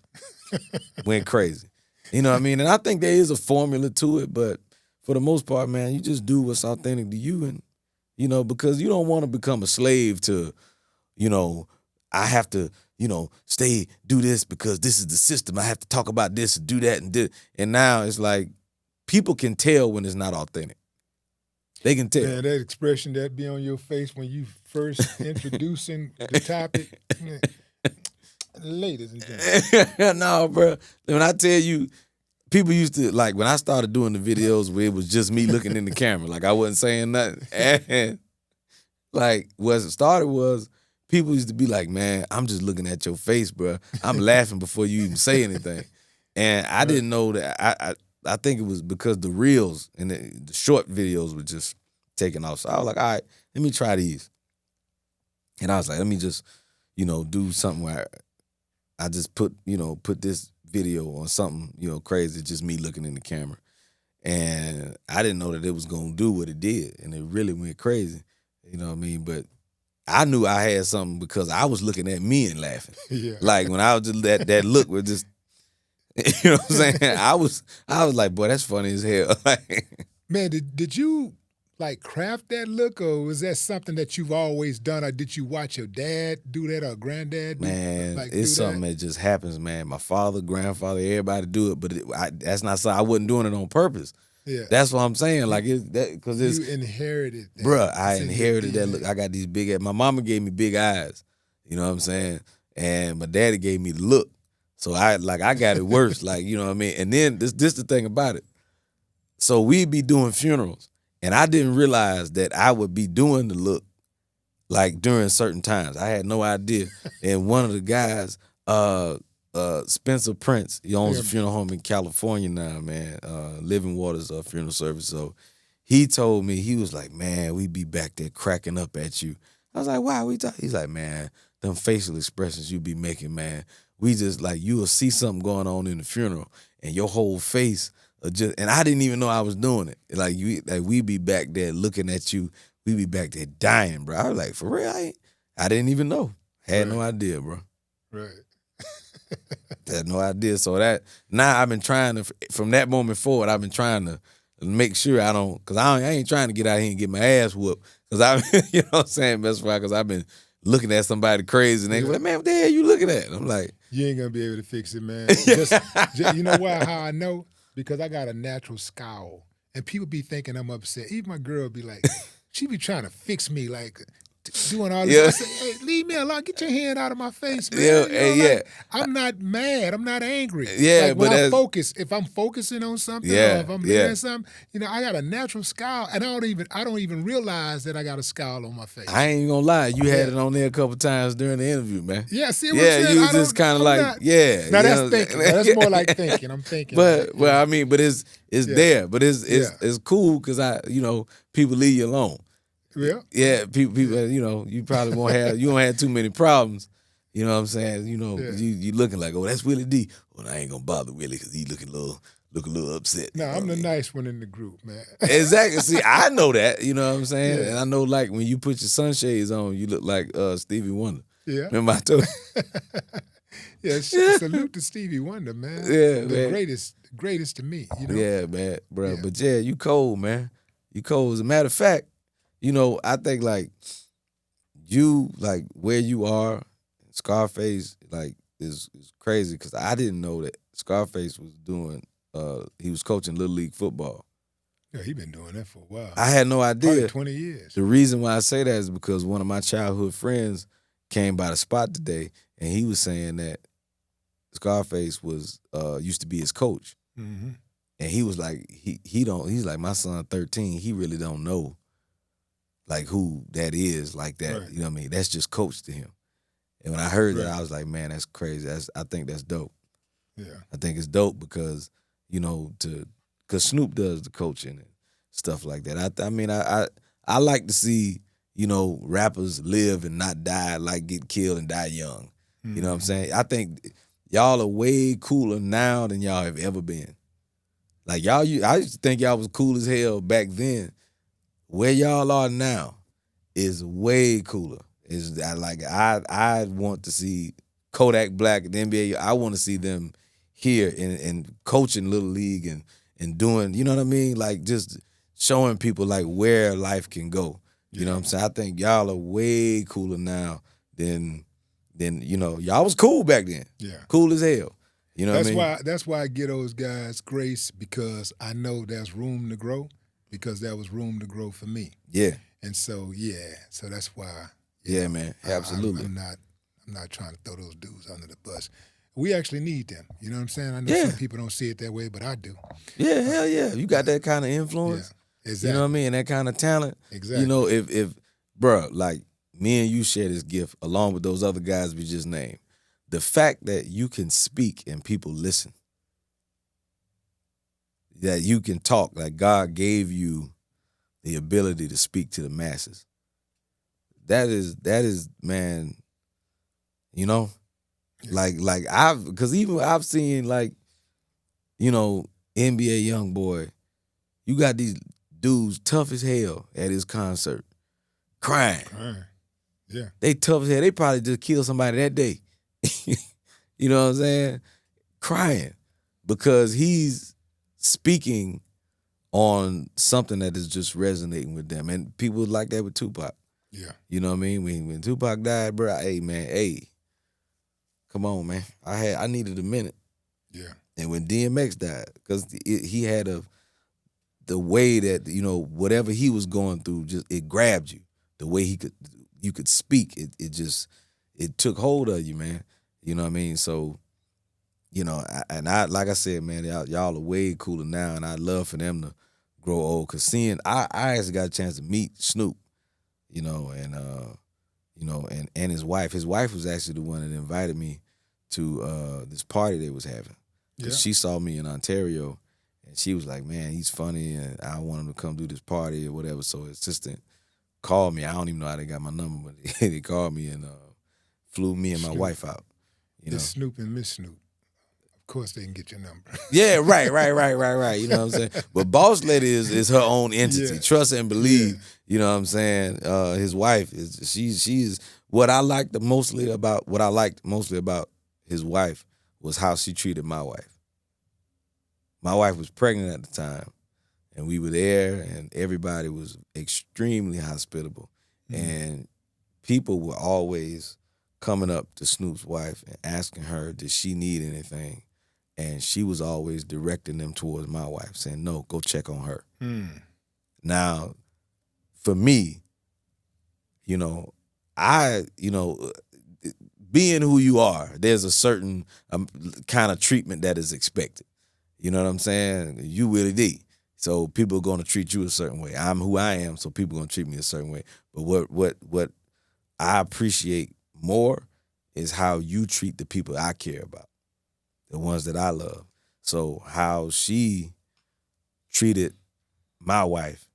B: Went crazy. You know what I mean? And I think there is a formula to it, but for the most part, man, you just do what's authentic to you. And, because you don't want to become a slave to, I have to, do this because this is the system. I have to talk about this and do that and do. And now it's like, people can tell when it's not authentic. They can tell.
A: Man, that expression that be on your face when you first introducing the topic. Ladies and gentlemen.
B: No, bro. When I tell you, people used to, like, when I started doing the videos where it was just me looking in the camera, like I wasn't saying nothing. And, like, what it started was, people used to be like, man, I'm just looking at your face, bro. I'm laughing before you even say anything. And I didn't know that. I think it was because the reels and the short videos were just taking off. So I was like, all right, let me try these. And I was like, let me just, do something where I just put this video on something, crazy, just me looking in the camera. And I didn't know that it was going to do what it did. And it really went crazy. You know what I mean? But I knew I had something because I was looking at me and laughing.
A: Yeah.
B: Like when I was just that look was just, you know what I'm saying? I was like, boy, that's funny as hell.
A: Man, did you like craft that look, or was that something that you've always done, or did you watch your dad do that or granddad?
B: Man, it's something that just happens, man. My father, grandfather, everybody do it, but that's not something I wasn't doing it on purpose.
A: Yeah,
B: that's what I'm saying. Like because it's
A: you inherited that.
B: Bruh, I inherited that look. I got these big. My mama gave me big eyes. You know what I'm saying? And my daddy gave me the look. So I got it worse. Like, you know what I mean? And then this the thing about it. So we'd be doing funerals, and I didn't realize that I would be doing the look like during certain times. I had no idea. And one of the guys, Spencer Prince, he owns a funeral home in California now, man. Living Waters Funeral Service. So he told me, he was like, man, we be back there cracking up at you. I was like, why are we talking? He's like, man, them facial expressions you be making, man. We just like, you will see something going on in the funeral and your whole face and I didn't even know I was doing it. Like we be back there looking at you. We be back there dying, bro. I was like, for real? I didn't even know. Had no idea, bro.
A: Right.
B: Had no idea. So now I've been trying to, from that moment forward, I've been trying to make sure I ain't trying to get out here and get my ass whooped. Because you know what I'm saying, best friend, because I've been looking at somebody crazy, and they go, man, what the hell you looking at? And I'm like,
A: you ain't gonna be able to fix it, man. Just, you know why? How I know? Because I got a natural scowl, and people be thinking I'm upset. Even my girl be like, she be trying to fix me, like doing all this.
B: Yeah.
A: I say, hey, leave me alone. Get your hand out of my face, man.
B: Yeah,
A: You know,
B: yeah.
A: like, I'm not mad. I'm not angry.
B: Yeah,
A: like when
B: but
A: I focus, if I'm focusing on something, or if I'm looking at something, you know, I got a natural scowl, and I don't even realize that I got a scowl on my face.
B: I ain't gonna lie, you had it on there a couple times during the interview, man.
A: Yeah, see what I'm saying?
B: You was just kind of like,
A: Now that's thinking. That's more like thinking. I'm thinking.
B: But well, I mean, but it's there. But it's cool because people leave you alone.
A: Yeah.
B: Yeah, people, you probably you don't have too many problems. You know what I'm saying? You looking like, oh, that's Willie D. Well, I ain't gonna bother Willie because he looking a little upset.
A: No, I'm the nice one in the group, man.
B: Exactly. See, I know that. You know what I'm saying? Yeah. And I know, like, when you put your sunshades on, you look like Stevie Wonder.
A: Yeah.
B: Remember I told you?
A: Yeah, salute to Stevie Wonder, man.
B: Yeah,
A: the greatest to me. You know?
B: Yeah, man, bro. Yeah. But yeah, you cold, man. You cold. As a matter of fact, I think like you, like where you are, Scarface, like is crazy because I didn't know that Scarface was doing. He was coaching Little League football.
A: Yeah, he been doing that for a while.
B: I had no idea.
A: Probably 20 years.
B: The reason why I say that is because one of my childhood friends came by the spot today, and he was saying that Scarface was used to be his coach,
A: mm-hmm.
B: and he was like, he's like, my son 13, he really don't know like who that is like that. Right. You know what I mean? That's just coach to him. And when I heard that, I was like, man, that's crazy. I think that's dope.
A: Yeah,
B: I think it's dope because because Snoop does the coaching and stuff like that. I mean, I like to see rappers live and not die, like get killed and die young. Mm-hmm. You know what I'm saying? I think y'all are way cooler now than y'all have ever been. Like I used to think y'all was cool as hell back then. Where y'all are now is way cooler. I want to see Kodak Black at the NBA. I want to see them here and coaching Little League and doing, you know what I mean? Like just showing people like where life can go. You know what I'm saying? I think y'all are way cooler now than y'all was cool back then.
A: Yeah.
B: Cool as hell. You know what I mean?
A: That's why I give those guys grace because I know there's room to grow because there was room to grow for me.
B: Yeah.
A: And so so that's why.
B: Yeah, man. Absolutely.
A: I'm not trying to throw those dudes under the bus. We actually need them. You know what I'm saying? I know some people don't see it that way, but I do.
B: Yeah, hell yeah. You got that kind of influence.
A: Yeah, exactly.
B: You know what I mean? That kind of talent.
A: Exactly.
B: If bro, like me and you share this gift along with those other guys we just named. The fact that you can speak and people listen. That you can talk, like God gave you the ability to speak to the masses. That is, man, like I've seen like, NBA young boy, you got these dudes tough as hell at his concert, crying.
A: Yeah.
B: They tough as hell. They probably just killed somebody that day. You know what I'm saying? Crying because he's speaking on something that is just resonating with them. And people like that with Tupac.
A: Yeah.
B: You know what I mean? When Tupac died, bro, come on, man. I needed a minute.
A: Yeah.
B: And when DMX died, because he had the way that, whatever he was going through, just it grabbed you. The way you could speak, it took hold of you, man. You know what I mean? So, like I said, man, y'all are way cooler now, and I'd love for them to grow old. Cause I actually got a chance to meet Snoop, and his wife. His wife was actually the one that invited me to this party they was having. Cause she saw me in Ontario, and she was like, "Man, he's funny, and I want him to come do this party or whatever." So his assistant called me. I don't even know how they got my number, but they called me and flew me and my wife out.
A: Snoop and Miss Snoop. Of course they can get your number.
B: Yeah, right. You know what I'm saying? But Boss Lady is her own entity. Yeah. Trust and believe. Yeah. You know what I'm saying? His wife she's what I liked mostly about his wife was how she treated my wife. My wife was pregnant at the time, and we were there, and everybody was extremely hospitable. Mm-hmm. And people were always coming up to Snoop's wife and asking her, did she need anything? And she was always directing them towards my wife, saying, no, go check on her. Now, for me, being who you are, there's a certain kind of treatment that is expected. You know what I'm saying? You Willie D. So people are going to treat you a certain way. I'm who I am, so people are going to treat me a certain way. But what I appreciate more is how you treat the people I care about, the ones that I love. So how she treated my wife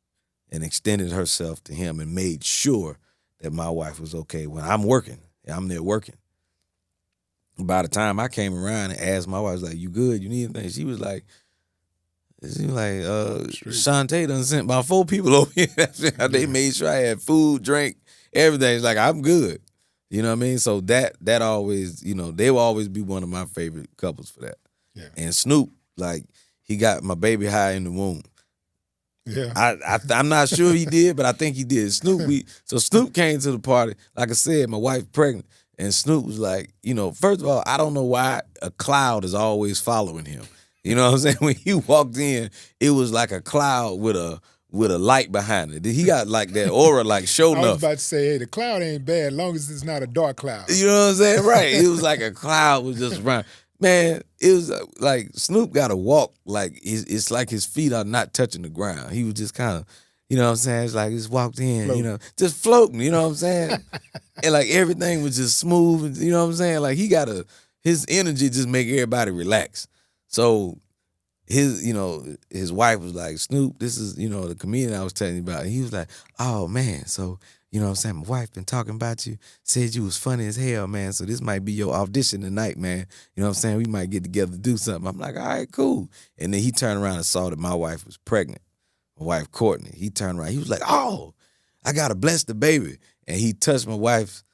B: and extended herself to him and made sure that my wife was okay when I'm working. I'm there working. By the time I came around and asked my wife, I was like, you good? You need anything? She was like, Shantae done sent about 4 people over here. They made sure I had food, drink, everything. It's like, I'm good. You know what I mean? So that always, they will always be one of my favorite couples for that. Yeah. And Snoop, like, he got my baby high in the womb. Yeah. I'm not sure he did, but I think he did. So Snoop came to the party. Like I said, my wife pregnant. And Snoop was like, first of all, I don't know why a cloud is always following him. You know what I'm saying? When he walked in, it was like a cloud with a light behind it. He got like that aura, like show enough.
A: I was about to say, hey, the cloud ain't bad as long as it's not a dark cloud.
B: You know what I'm saying? Right. It was like a cloud was just around. Man, it was like Snoop got to walk like it's like his feet are not touching the ground. He was just kind of, you know what I'm saying? It's like he just walked in, floating. Just floating, you know what I'm saying? And like everything was just smooth, and you know what I'm saying? Like his energy just make everybody relax. So his wife was like, Snoop, this is, the comedian I was telling you about. And he was like, oh man, so you know what I'm saying? My wife been talking about you, said you was funny as hell, man. So this might be your audition tonight, man. You know what I'm saying? We might get together to do something. I'm like, all right, cool. And then he turned around and saw that my wife was pregnant. My wife, Courtney. He turned around. He was like, oh, I got to bless the baby. And he touched my wife's,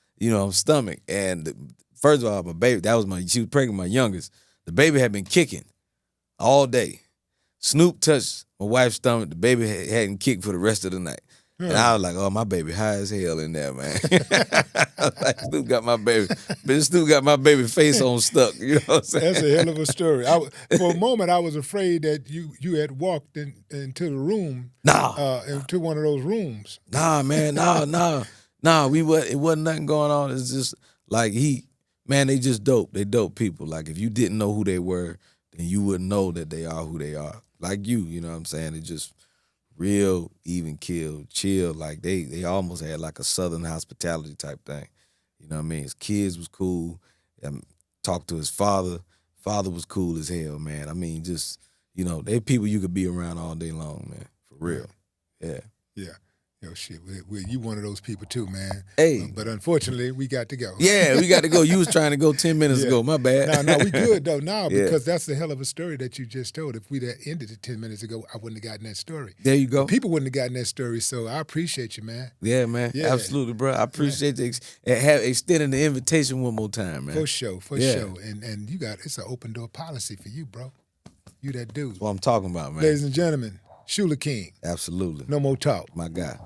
B: stomach. And first of all, my baby, she was pregnant, my youngest. The baby had been kicking all day. Snoop touched my wife's stomach. The baby hadn't kicked for the rest of the night. And I was like, oh, my baby high as hell in there, man. Like, Snoop got my baby face on stuck. You know what I'm saying?
A: That's a hell of a story. For a moment, I was afraid that you had walked into the room. Into one of those rooms.
B: Nah, man, nah. It wasn't nothing going on. It's just like they just dope. They dope people. Like if you didn't know who they were, then you wouldn't know that they are who they are. Like you know what I'm saying? It just real, even keel, chill. Like they almost had like a Southern hospitality type thing. You know what I mean? His kids was cool. Talked to his father. Father was cool as hell, man. I mean, just, they people you could be around all day long, man. For real. Yeah.
A: Yeah. Yo, shit, you one of those people too, man.
B: Hey.
A: But unfortunately, we got to go.
B: Yeah, we got to go. You was trying to go 10 minutes ago. My bad.
A: No, we good, though, because that's the hell of a story that you just told. If we'd have ended it 10 minutes ago, I wouldn't have gotten that story.
B: There you go.
A: People wouldn't have gotten that story, so I appreciate you, man.
B: Yeah, man. Yeah. Absolutely, bro. I appreciate extending the invitation one more time, man.
A: For sure. And you it's an open door policy for you, bro. You that dude.
B: That's what I'm talking about, man.
A: Ladies and gentlemen, Shuler King.
B: Absolutely.
A: No more talk.
B: My guy.